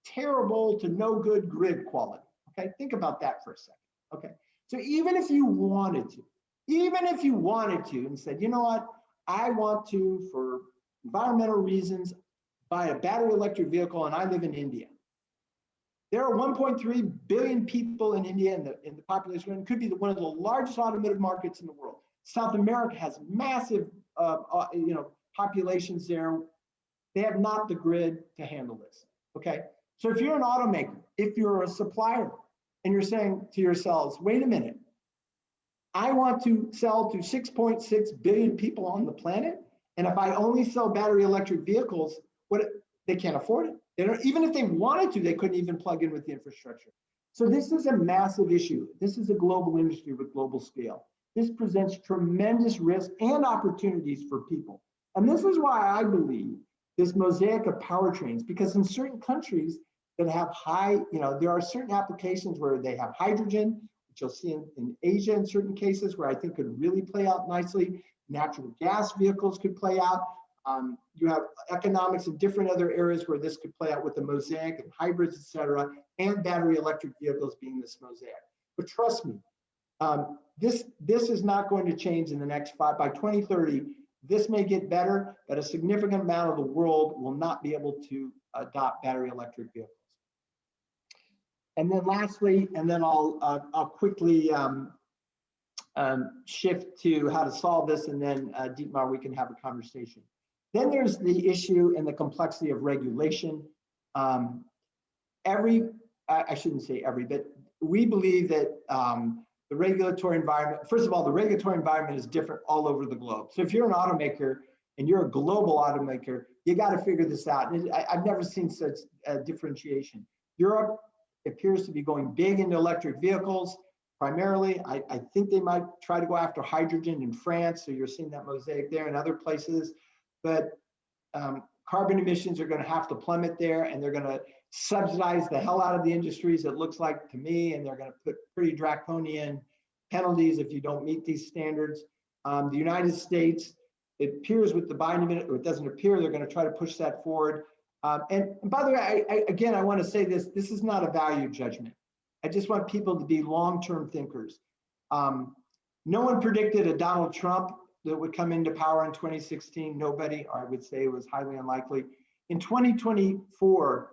S2: terrible to no good grid quality, okay? Think about that for a second, okay? So even if you wanted to, and said, you know what, I want to, for environmental reasons, buy a battery electric vehicle and I live in India. There are 1.3 billion people in India in the population, and could be one of the largest automotive markets in the world. South America has massive populations there. They have not the grid to handle this, okay? So if you're an automaker, if you're a supplier, and you're saying to yourselves, wait a minute, I want to sell to 6.6 billion people on the planet, and if I only sell battery electric vehicles, they can't afford it. They don't, even if they wanted to, they couldn't even plug in with the infrastructure. So this is a massive issue. This is a global industry with global scale. This presents tremendous risk and opportunities for people. And this is why I believe this mosaic of powertrains, because in certain countries that have high, there are certain applications where they have hydrogen, which you'll see in Asia in certain cases, where I think could really play out nicely. Natural gas vehicles could play out. You have economics in different other areas where this could play out with the mosaic and hybrids, et cetera, and battery electric vehicles being this mosaic. But trust me, this is not going to change in the next by 2030. This may get better, but a significant amount of the world will not be able to adopt battery electric vehicles. And then lastly, and then I'll quickly shift to how to solve this, and then Dietmar, we can have a conversation. Then there's the issue and the complexity of regulation. I shouldn't say every, but we believe that the regulatory environment, first of all, the regulatory environment is different all over the globe. So if you're an automaker and you're a global automaker, you got to figure this out. And I've never seen such differentiation. Europe appears to be going big into electric vehicles. Primarily, I think they might try to go after hydrogen in France, so you're seeing that mosaic there and other places. But carbon emissions are going to have to plummet there, and they're going to subsidize the hell out of the industries, it looks like to me, and they're going to put pretty draconian penalties if you don't meet these standards. The United States, it appears with the Biden administration, or it doesn't appear, they're going to try to push that forward. And by the way, I want to say this is not a value judgment. I just want people to be long-term thinkers. No one predicted a Donald Trump that would come into power in 2016? Nobody, or I would say it was highly unlikely. In 2024,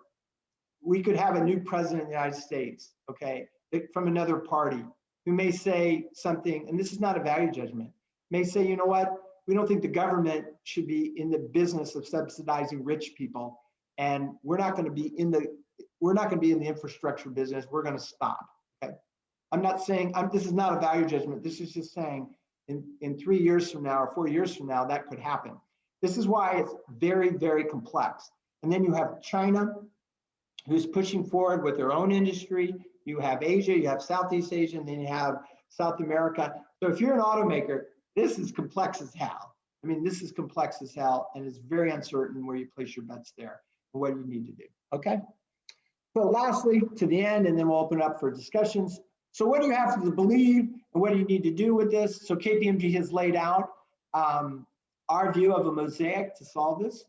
S2: we could have a new president of the United States, okay, from another party who may say something, and this is not a value judgment, may say, you know what, we don't think the government should be in the business of subsidizing rich people, and we're not going to be in the infrastructure business. We're going to stop. Okay, I'm not saying this is not a value judgment. This is just saying in 3 years from now or 4 years from now that could happen. This is why it's very, very complex. And then you have China, who's pushing forward with their own industry. You have Asia, you have Southeast Asia, and then you have South America. So if you're an automaker, this is complex as hell. I mean, this is complex as hell, and it's very uncertain where you place your bets there and what you need to do, okay? So lastly, to the end, and then we'll open up for discussions. So what do you have to believe, and what do you need to do with this? So KPMG has laid out our view of a mosaic to solve this.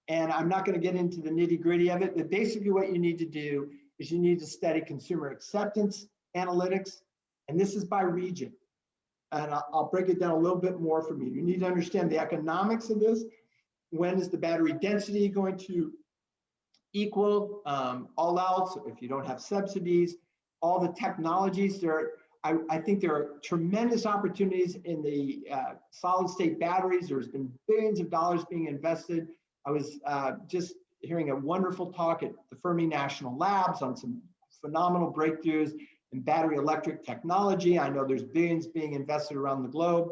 S2: And I'm not going to get into the nitty gritty of it, but basically what you need to do is you need to study consumer acceptance analytics, and this is by region. And I'll break it down a little bit more for you. You need to understand the economics of this. When is the battery density going to equal all else if you don't have subsidies? All the technologies there. I think there are tremendous opportunities in the solid state batteries. There's been billions of dollars being invested. I was just hearing a wonderful talk at the Fermi National Labs on some phenomenal breakthroughs in battery electric technology. I know there's billions being invested around the globe.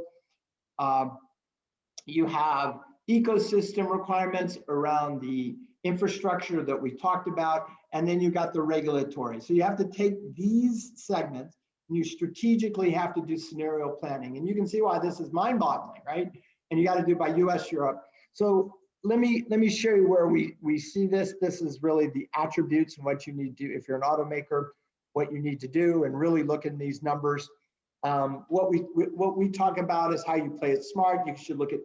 S2: You have ecosystem requirements around the infrastructure that we talked about, and then you got the regulatory. So you have to take these segments and you strategically have to do scenario planning. And you can see why this is mind-boggling, right? And you got to do it by US, Europe. So let me show you where we see this. This is really the attributes and what you need to do if you're an automaker, what you need to do, and really look in these numbers. What we talk about is how you play it smart. You should look at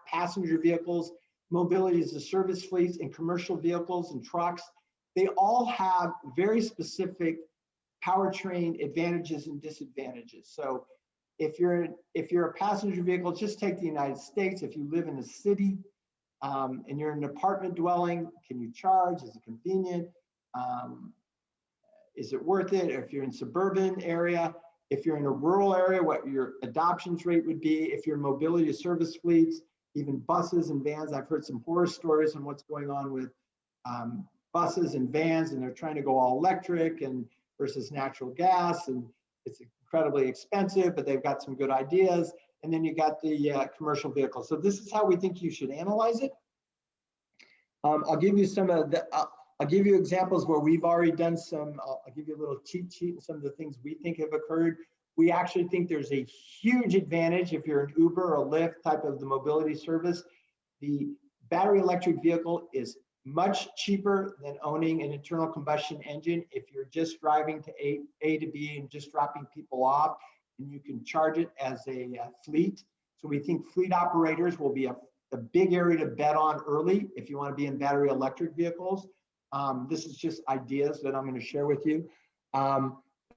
S2: passenger vehicles, mobility as a service fleets, and commercial vehicles and trucks. They all have very specific powertrain advantages and disadvantages. So if you're a passenger vehicle, just take the United States. If you live in a city, and you're in an apartment dwelling, can you charge? Is it convenient? Is it worth it? If you're in suburban area, if you're in a rural area, what your adoptions rate would be. If you're in mobility service fleets, even buses and vans. I've heard some horror stories on what's going on with buses and vans, and they're trying to go all electric and versus natural gas, and it's incredibly expensive, but they've got some good ideas. And then you got the commercial vehicles. So this is how we think you should analyze it. I'll give you some of the, I'll give you examples where we've already done some, I'll give you a little cheat sheet and some of the things we think have occurred. We actually think there's a huge advantage if you're an Uber or Lyft type of the mobility service. The battery electric vehicle is much cheaper than owning an internal combustion engine if you're just driving to A to B and just dropping people off. And you can charge it as a fleet. So we think fleet operators will be a big area to bet on early if you want to be in battery electric vehicles. This is just ideas that I'm going to share with you.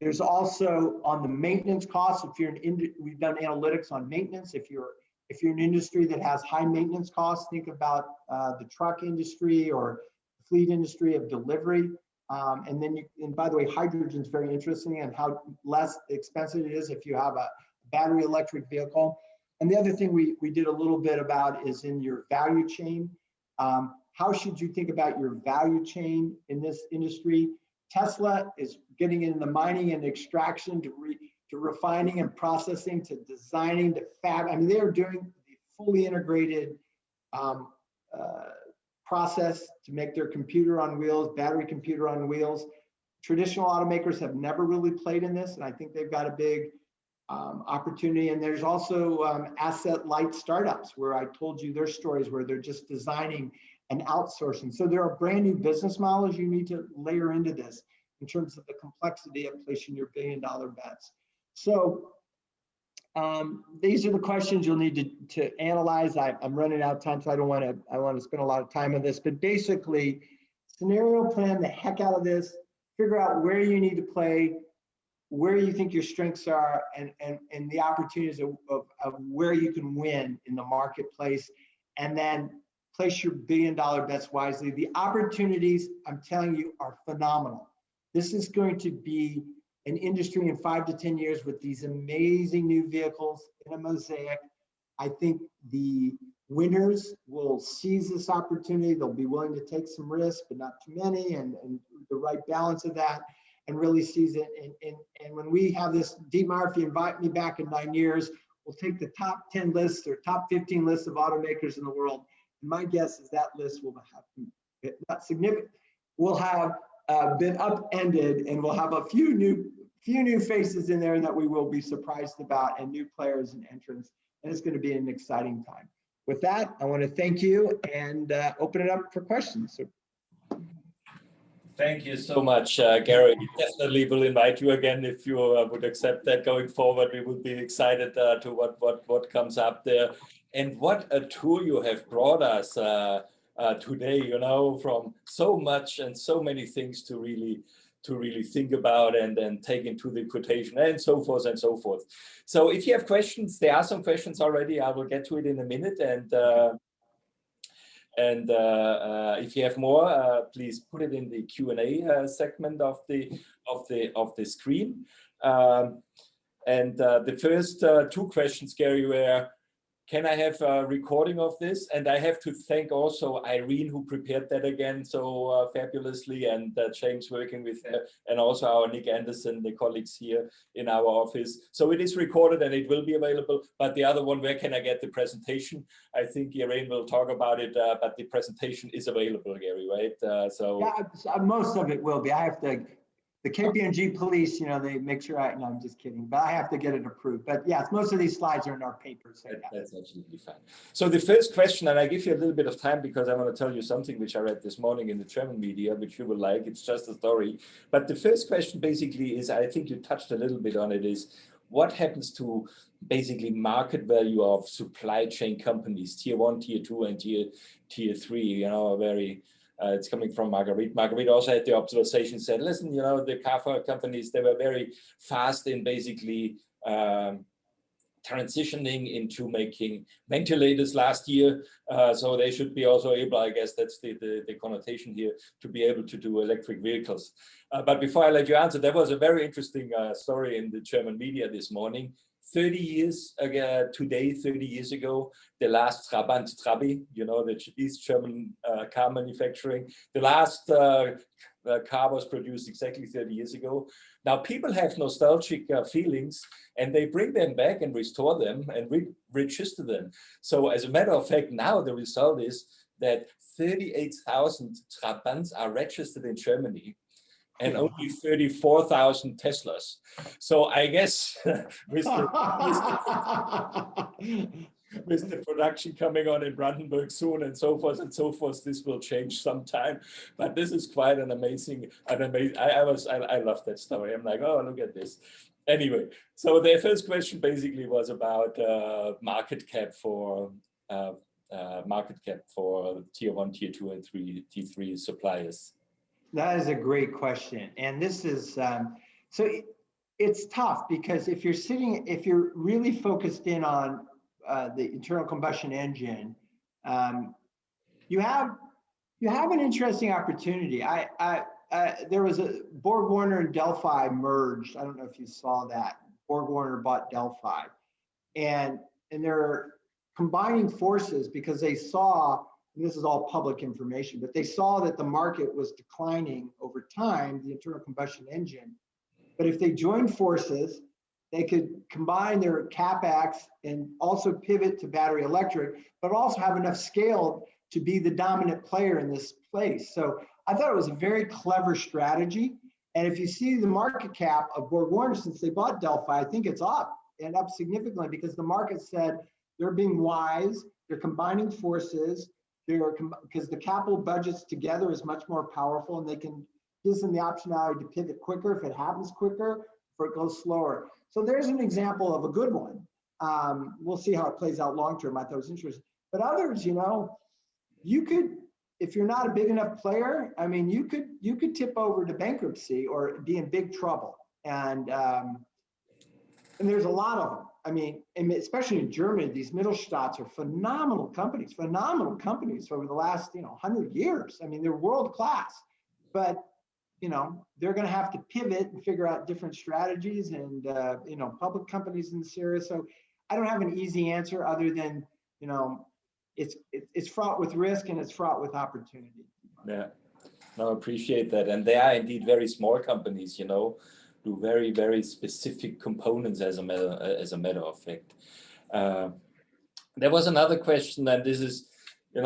S2: There's also on the maintenance costs. If you're we've done analytics on maintenance. If you're an industry that has high maintenance costs, think about the truck industry or the fleet industry of delivery. And by the way, hydrogen is very interesting and how less expensive it is if you have a battery electric vehicle. And the other thing we did a little bit about is in your value chain. How should you think about your value chain in this industry? Tesla is getting into mining and extraction to refining and processing to designing to fab. I mean, they're doing the fully integrated process to make their computer on wheels, battery computer on wheels. Traditional automakers have never really played in this, and I think they've got a big opportunity. And there's also asset light startups where I told you their stories where they're just designing and outsourcing. So there are brand new business models you need to layer into this in terms of the complexity of placing your billion-dollar bets. So these are the questions you'll need to analyze. I'm running out of time, so I want to spend a lot of time on this, but basically scenario plan the heck out of this, figure out where you need to play, where you think your strengths are and the opportunities of where you can win in the marketplace, and then place your billion-dollar bets wisely. The opportunities, I'm telling you, are phenomenal. This is going to be an industry in 5 to 10 years with these amazing new vehicles in a mosaic. I think the winners will seize this opportunity. They'll be willing to take some risks, but not too many, and the right balance of that, and really seize it. And when we have this, Dietmar, if you invite me back in 9 years, we'll take the top 10 lists or top 15 lists of automakers in the world. And my guess is that list will have not significant, will have been upended, and we'll have a few new faces in there that we will be surprised about, and new players and entrants. And it's going to be an exciting time. With that, I want to thank you and open it up for questions.
S1: Thank you so much, Gary. Definitely will invite you again if you would accept that going forward. We would be excited to what comes up there. And what a tour you have brought us today, you know, from so much and so many things to really think about and then take into the quotation and so forth and so forth. So if you have questions, there are some questions already. I will get to it in a minute. And if you have more, please put it in the Q&A segment of the screen. And the first two questions, Gary, were, can I have a recording of this? And I have to thank also Irene, who prepared that again so fabulously, and James working with her, and also our Nick Anderson, the colleagues here in our office. So it is recorded and it will be available. But the other one, where can I get the presentation? I think Irene will talk about it, but the presentation is available, Gary, right?
S2: Yeah, most of it will be. I have to. The KPMG police, you know, they make sure no, I'm just kidding, but I have to get it approved. But yes, most of these slides are in our papers. So yeah.
S1: That's absolutely fine. So the first question, and I give you a little bit of time because I want to tell you something which I read this morning in the German media, which you will like. It's just a story. But the first question basically is, I think you touched a little bit on it, is what happens to basically market value of supply chain companies, tier 1, tier 2, and tier 3, you know, very... it's coming from Marguerite. Marguerite also had the observation, said, listen, you know, the car companies, they were very fast in basically transitioning into making ventilators last year. So they should be also able, I guess that's the connotation here, to be able to do electric vehicles. But before I let you answer, there was a very interesting story in the German media this morning. 30 years ago, today, 30 years ago, the last Trabant Trabi, you know, the East German car manufacturing, the last car was produced exactly 30 years ago. Now people have nostalgic feelings, and they bring them back and restore them and register them. So as a matter of fact, now the result is that 38,000 Trabants are registered in Germany, and only 34,000 Teslas. So I guess with the production coming on in Brandenburg soon and so forth, this will change sometime. But this is quite an amazing. I love that story. I'm like, oh, look at this. Anyway, so their first question basically was about market cap for tier 1, tier 2, and tier 3 suppliers.
S2: That is a great question. And this is, so it's tough because if you're really focused in on the internal combustion engine, you have an interesting opportunity. There was a Borg-Warner and Delphi merged. I don't know if you saw that. Borg-Warner bought Delphi. And they're combining forces because they saw, and this is all public information, but they saw that the market was declining over time, the internal combustion engine. But if they joined forces, they could combine their CapEx and also pivot to battery electric, but also have enough scale to be the dominant player in this place. So I thought it was a very clever strategy. And if you see the market cap of Borg-Warner since they bought Delphi, I think it's up and up significantly because the market said they're being wise, they're combining forces, because the capital budgets together is much more powerful, and they can gives them the optionality to pivot quicker if it happens quicker, or it goes slower. So there's an example of a good one. We'll see how it plays out long term. I thought it was interesting. But others, you know, you could, if you're not a big enough player, I mean, you could tip over to bankruptcy or be in big trouble. And there's a lot of them. I mean, and especially in Germany, these Mittelstadts are phenomenal companies over the last, 100 years. I mean, they're world class, but, they're going to have to pivot and figure out different strategies and, public companies in this area. So I don't have an easy answer other than, it's fraught with risk and it's fraught with opportunity.
S1: Yeah, no, I appreciate that. And they are indeed very small companies, do very, very specific components as a matter of fact. There was another question, and this is, you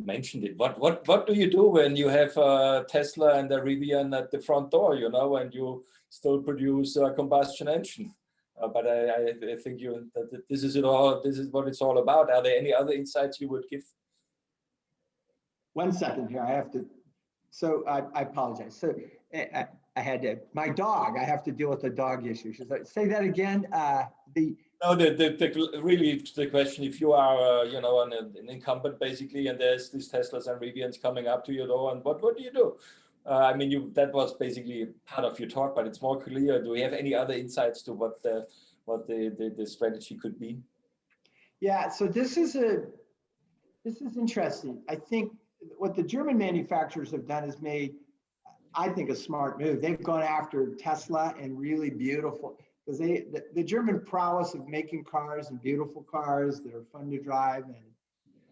S1: mentioned it. What do you do when you have a Tesla and a Rivian at the front door, and you still produce a combustion engine? But I think that this is it all. This is what it's all about. Are there any other insights you would give?
S2: 1 second here. I have to. So I apologize. So I had to. My dog. I have to deal with the dog issue. Should I say that again?
S1: No, really the question, if you are, an incumbent basically, and there's these Teslas and Rivians coming up to your door, and what do you do? That was basically part of your talk, but it's more clear. Do we have any other insights to what the strategy could be?
S2: Yeah, so this is interesting. I think what the German manufacturers have done is made, I think, a smart move. They've gone after Tesla and really beautiful, because the German prowess of making cars and beautiful cars that are fun to drive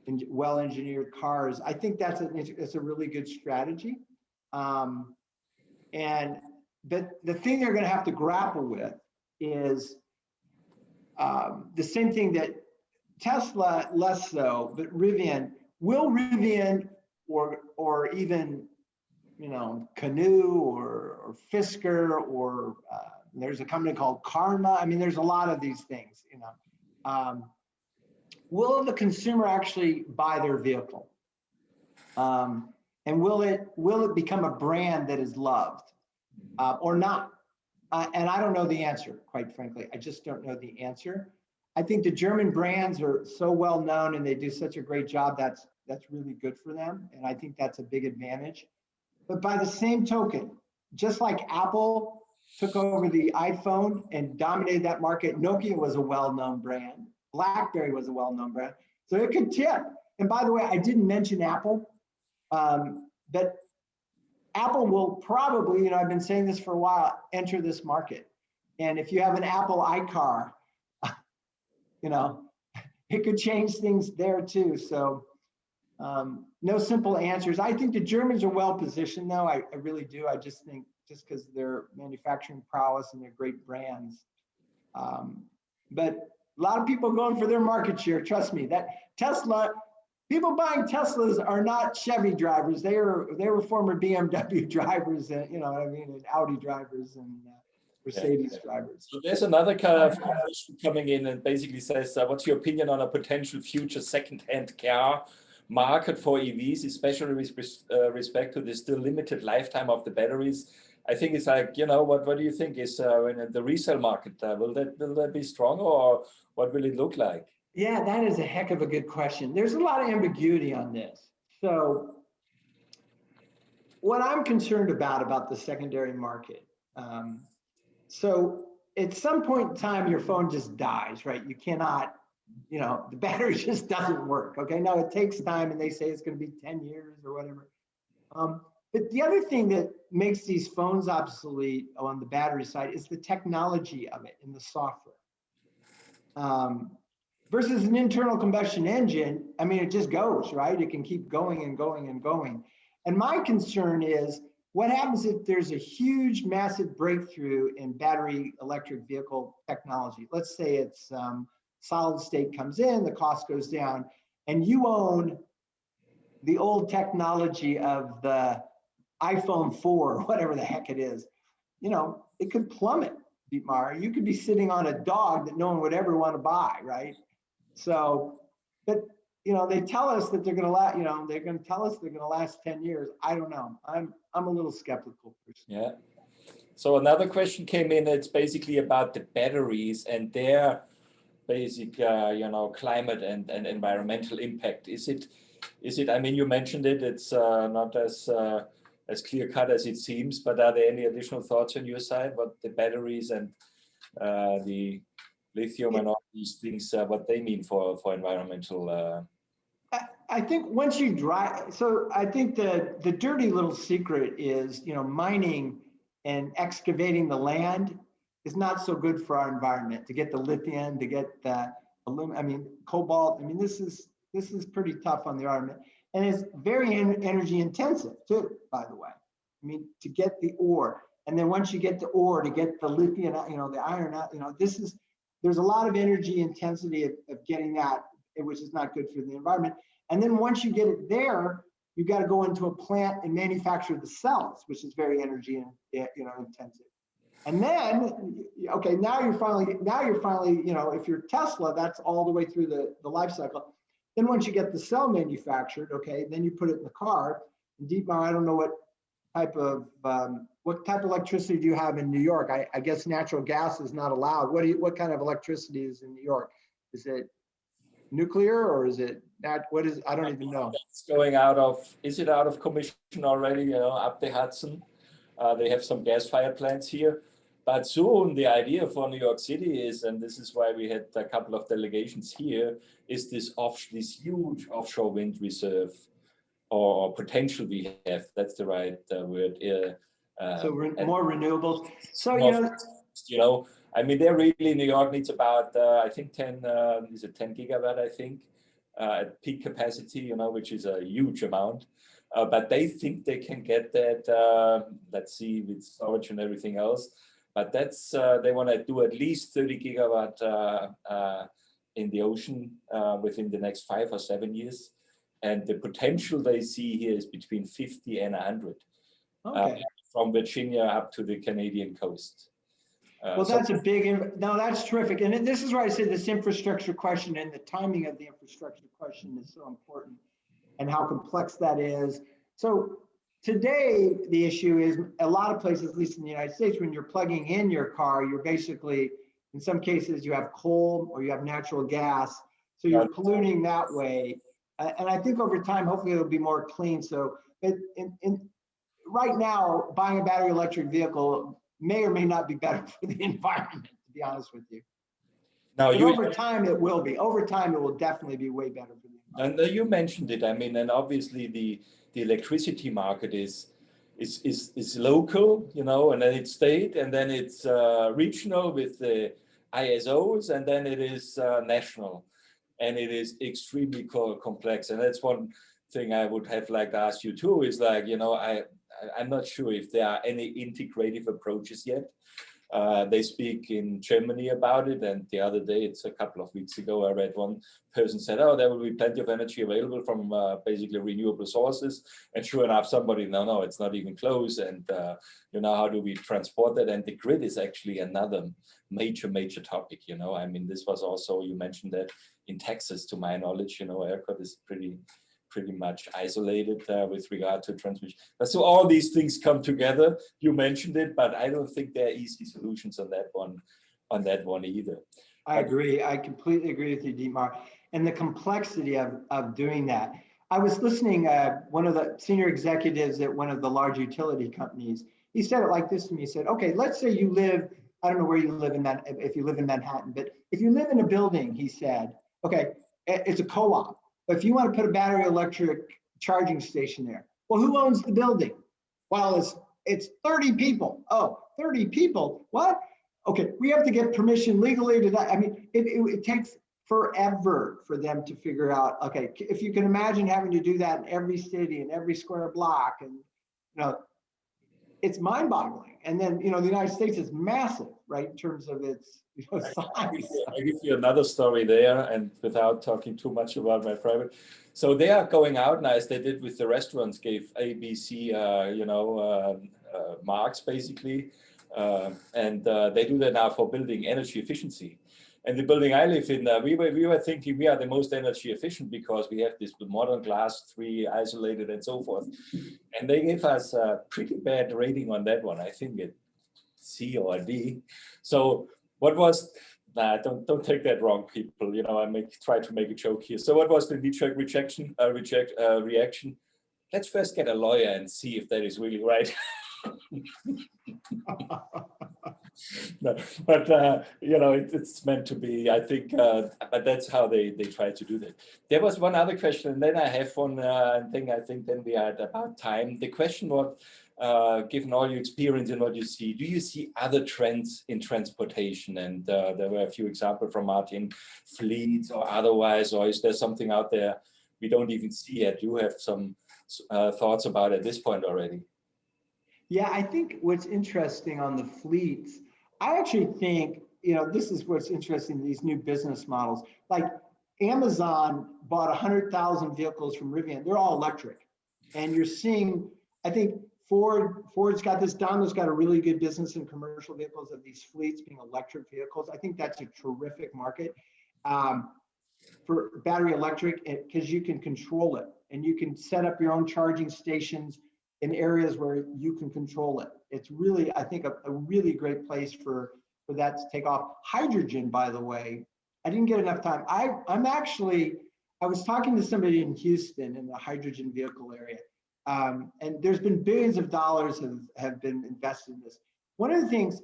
S2: and well-engineered cars, I think that's a really good strategy. But the thing they're going to have to grapple with is the same thing that Tesla less so, but Rivian, will Rivian or even Canoo or Fisker or there's a company called Karma. I mean, there's a lot of these things. Will the consumer actually buy their vehicle? And will it become a brand that is loved or not? And I don't know the answer, quite frankly. I just don't know the answer. I think the German brands are so well known and they do such a great job. That's really good for them, and I think that's a big advantage. But by the same token, just like Apple took over the iPhone and dominated that market, Nokia was a well-known brand. BlackBerry was a well-known brand. So it could tip. And by the way, I didn't mention Apple, but Apple will probably, I've been saying this for a while, enter this market. And if you have an Apple iCar, it could change things there too. So no simple answers. I think the Germans are well positioned though. I really do. I just think just because they're manufacturing prowess and they're great brands. But a lot of people going for their market share. Trust me, that Tesla, people buying Teslas are not Chevy drivers. They were former BMW drivers, and and Audi drivers and Mercedes drivers.
S1: So there's another kind of question coming in and basically says, what's your opinion on a potential future second-hand car market for EVs, especially with respect to the still limited lifetime of the batteries? I think it's like, what do you think is when the resale market, will that be strong, or what will it look like?
S2: Yeah, that is a heck of a good question. There's a lot of ambiguity on this. So what I'm concerned about the secondary market, so at some point in time, your phone just dies, right? You cannot, the battery just doesn't work, okay? Now it takes time and they say it's gonna be 10 years or whatever. But the other thing that makes these phones obsolete on the battery side is the technology of it and the software. Versus an internal combustion engine, I mean, it just goes, right? It can keep going and going and going. And my concern is, what happens if there's a huge, massive breakthrough in battery electric vehicle technology? Let's say it's solid state comes in, the cost goes down, and you own the old technology of the iPhone 4, whatever the heck it is. It could plummet, Dietmar. You could be sitting on a dog that no one would ever want to buy, right? So, but they tell us that they're going to last. They're going to tell us they're going to last 10 years. I don't know. I'm a little skeptical.
S1: Yeah. So another question came in. It's basically about the batteries and their basic, climate and environmental impact. Is it? I mean, you mentioned it. It's not as as clear cut as it seems, but are there any additional thoughts on your side? What the batteries and the lithium and all these things, what they mean for environmental?
S2: I think once you drive, so I think the dirty little secret is, mining and excavating the land is not so good for our environment. To get the lithium, to get the aluminum, cobalt. This is pretty tough on the environment, and it's very energy intensive too. By the way, to get the ore, and then once you get the ore, to get the lithium, the iron out, there's a lot of energy intensity of getting that, which is not good for the environment. And then once you get it there, you got to go into a plant and manufacture the cells, which is very energy intensive. And then, okay, now you're finally, if you're Tesla, that's all the way through the life cycle. Then once you get the cell manufactured, okay, then you put it in the car. And Dietmar, I don't know what type of electricity do you have in New York? I guess natural gas is not allowed. What kind of electricity is in New York? Is it nuclear or is it not? What is? I don't even know.
S1: It's going out of. Is it out of commission already? Up the Hudson, they have some gas-fired plants here. But soon the idea for New York City is, and this is why we had a couple of delegations here, is this huge offshore wind reserve, or potential we have. That's the right word.
S2: More renewables. So
S1: they're really, New York needs about I think 10 gigawatt, I think, at peak capacity, which is a huge amount. But they think they can get that. Let's see, with storage and everything else. But that's they want to do at least 30 gigawatt in the ocean within the next 5 or 7 years. And the potential they see here is between 50 and 100, from Virginia up to the Canadian coast.
S2: Well, that's that's terrific. And this is why I say this infrastructure question and the timing of the infrastructure question is so important, and how complex that is. So today, the issue is a lot of places, at least in the United States, when you're plugging in your car, you're basically, in some cases, you have coal or you have natural gas. So you're polluting that way. And I think over time, hopefully it'll be more clean. So right now, buying a battery electric vehicle may or may not be better for the environment, to be honest with you. But over time, it will be. Over time, it will definitely be way better for the environment.
S1: And you mentioned it. And obviously the electricity market is local, and then it's state, and then it's regional with the ISOs, and then it is national. And it is extremely complex. And that's one thing I would have like to ask you too, is like, I'm not sure if there are any integrative approaches yet. They speak in Germany about it, and the other day, it's a couple of weeks ago, I read one person said, there will be plenty of energy available from basically renewable sources. And sure enough, somebody, no, it's not even close. And how do we transport that? And the grid is actually another major topic. This was also, you mentioned that in Texas, to my knowledge, ERCOT is pretty much isolated with regard to transmission. So all these things come together. You mentioned it, but I don't think there are easy solutions on that one either.
S2: I agree. I completely agree with you, Dietmar. And the complexity of doing that. I was listening, one of the senior executives at one of the large utility companies, he said it like this to me. He said, okay, let's say you live, I don't know where you live if you live in Manhattan, but if you live in a building, he said, okay, it's a co-op. But if you want to put a battery electric charging station there, well, who owns the building? Well, it's 30 people. Oh, 30 people? What? Okay, we have to get permission legally to that. It takes forever for them to figure out, okay, if you can imagine having to do that in every city and every square block, and it's mind-boggling. And then the United States is massive, right, in terms of its size.
S1: I'll give you another story there, and without talking too much about my private. So they are going out now, as they did with the restaurants, gave A, B, C, marks basically, and they do that now for building energy efficiency. And the building I live in, we were thinking we are the most energy efficient because we have this modern glass 3 isolated and so forth. And they gave us a pretty bad rating on that one. I think it's C or D. So what was, don't take that wrong, people. I try to make a joke here. So what was the knee-jerk reaction? let's first get a lawyer and see if that is really right. No, but you know, it's meant to be, I think, but that's how they try to do that. There was one other question, and then I have one thing. I think then we are at about time. The question was, given all your experience and what you see, do you see other trends in transportation? And there were a few examples from Martin, fleets or otherwise, or is there something out there we don't even see yet? You have some thoughts about at this point already?
S2: Yeah, I think what's interesting on the fleets, I actually think, you know, this is what's interesting, these new business models. Like Amazon bought 100,000 vehicles from Rivian. They're all electric. And you're seeing, I think Ford's got this, Daimler's got a really good business in commercial vehicles of these fleets being electric vehicles. I think that's a terrific market for battery electric, because you can control it and you can set up your own charging stations in areas where you can control it. It's really, I think, a really great place for that to take off. Hydrogen, by the way, I didn't get enough time. I was talking to somebody in Houston in the hydrogen vehicle area, and there's been billions of dollars have been invested in this. One of the things,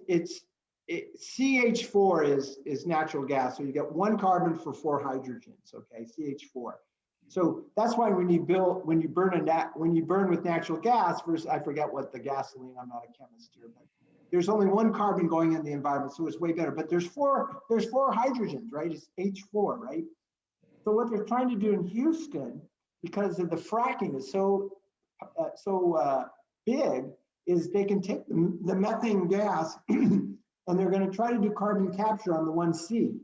S2: CH4 is natural gas, so you get one carbon for 4 hydrogens. Okay, CH4. So that's why when you burn with natural gas versus, I forget what the gasoline, I'm not a chemist here, but there's only one carbon going in the environment, so it's way better. But there's four hydrogens, right? It's H4, right? So what they're trying to do in Houston, because of the fracking is so big, is they can take the methane gas and they're going to try to do carbon capture on the 1C.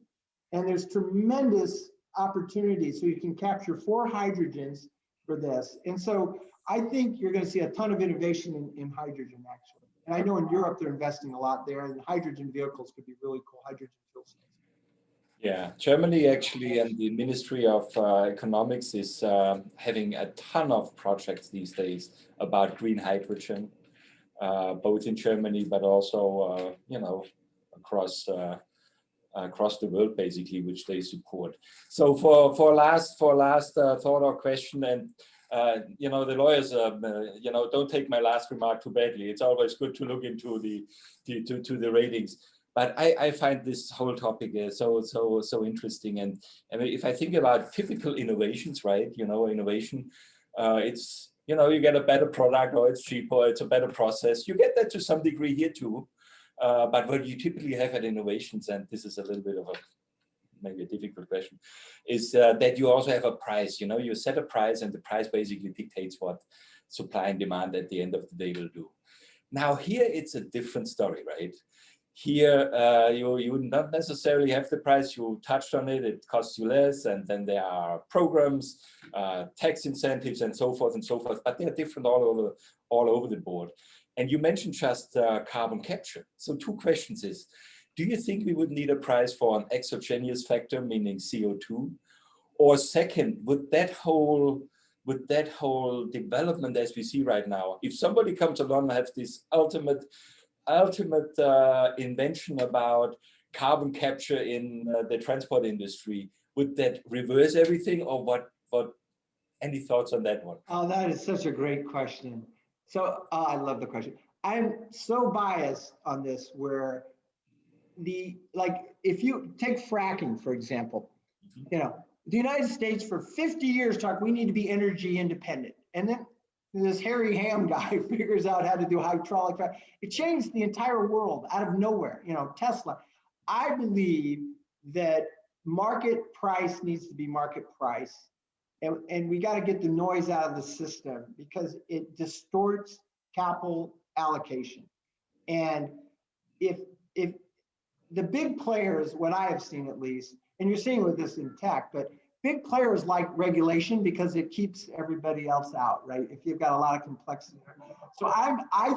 S2: And there's tremendous opportunity, so you can capture 4 hydrogens for this. And so I think you're going to see a ton of innovation in hydrogen, actually. And I know in Europe they're investing a lot there, and hydrogen vehicles could be really cool, hydrogen fuel cells.
S1: Yeah, Germany actually, and the Ministry of Economics is having a ton of projects these days about green hydrogen, both in Germany, but also, you know, across the world, basically, which they support. So for last thought or question, and you know, the lawyers, you know, don't take my last remark too badly. It's always good to look into the ratings. But I find this whole topic so interesting. And I mean, if I think about typical innovations, right? You know, innovation, it's, you know, you get a better product, or it's cheaper, or it's a better process. You get that to some degree here too. But what you typically have at innovations, and this is a little bit of maybe a difficult question, is that you also have a price. You know, you set a price, and the price basically dictates what supply and demand at the end of the day will do. Now here it's a different story, right? Here you not necessarily have the price. You touched on it. It costs you less, and then there are programs, tax incentives, and so forth and so forth. But they are different all over the board. And you mentioned just carbon capture. So 2 questions is, do you think we would need a price for an exogenous factor, meaning CO2? Or second, would that whole development as we see right now, if somebody comes along and has this ultimate invention about carbon capture in the transport industry, would that reverse everything, or what? Any thoughts on that one?
S2: Oh, that is such a great question. So I love the question. I'm so biased on this, where if you take fracking, for example, you know, the United States for 50 years talked, we need to be energy independent. And then this Harry Ham guy figures out how to do hydraulic fracking. It changed the entire world out of nowhere, you know, Tesla. I believe that market price needs to be market price. And we got to get the noise out of the system, because it distorts capital allocation. And if the big players, what I have seen at least, and you're seeing with this in tech, but big players like regulation because it keeps everybody else out, right? If you've got a lot of complexity. So I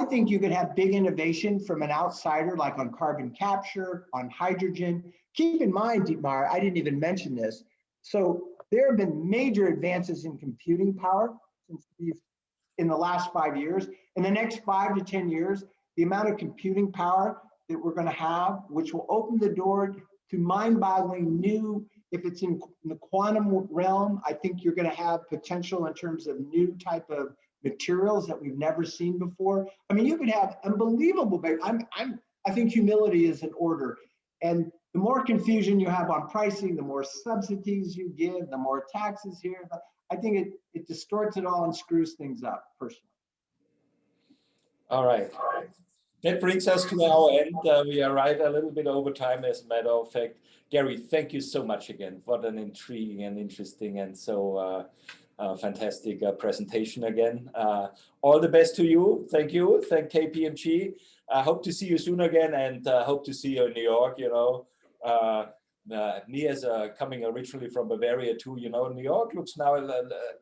S2: think you could have big innovation from an outsider, like on carbon capture, on hydrogen. Keep in mind, Dietmar, I didn't even mention this. So there have been major advances in computing power in the last 5 years. In the next 5 to 10 years, the amount of computing power that we're going to have, which will open the door to mind-boggling new if it's in the quantum realm, I think you're going to have potential in terms of new type of materials that we've never seen before. I mean, you could have unbelievable, I think humility is in order. And the more confusion you have on pricing, the more subsidies you give, the more taxes here. I think it distorts it all and screws things up, personally.
S1: All right. That brings us to our end. We are right a little bit over time, as a matter of fact. Gary, thank you so much again. What an intriguing and interesting and so fantastic presentation again. All the best to you. Thank you. Thank KPMG. I hope to see you soon again, and hope to see you in New York. You know, me as coming originally from Bavaria too. You know, New York looks now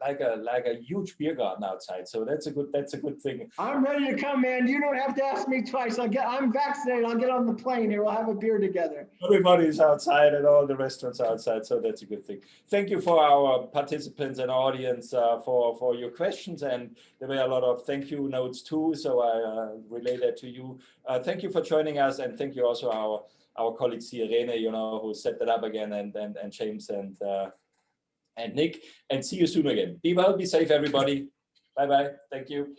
S1: like a huge beer garden outside. So that's a good thing.
S2: I'm ready to come, man. You don't have to ask me twice. I'm vaccinated. I'll get on the plane here. We'll have a beer together.
S1: Everybody's outside and all the restaurants are outside, so that's a good thing. Thank you for our participants and audience for your questions, and there were a lot of thank you notes too, so I relay that to you. Thank you for joining us, and thank you also our colleagues here, Rene, you know, who set that up again, and James and Nick, and see you soon again. Be well, be safe, everybody. Bye-bye. Thank you.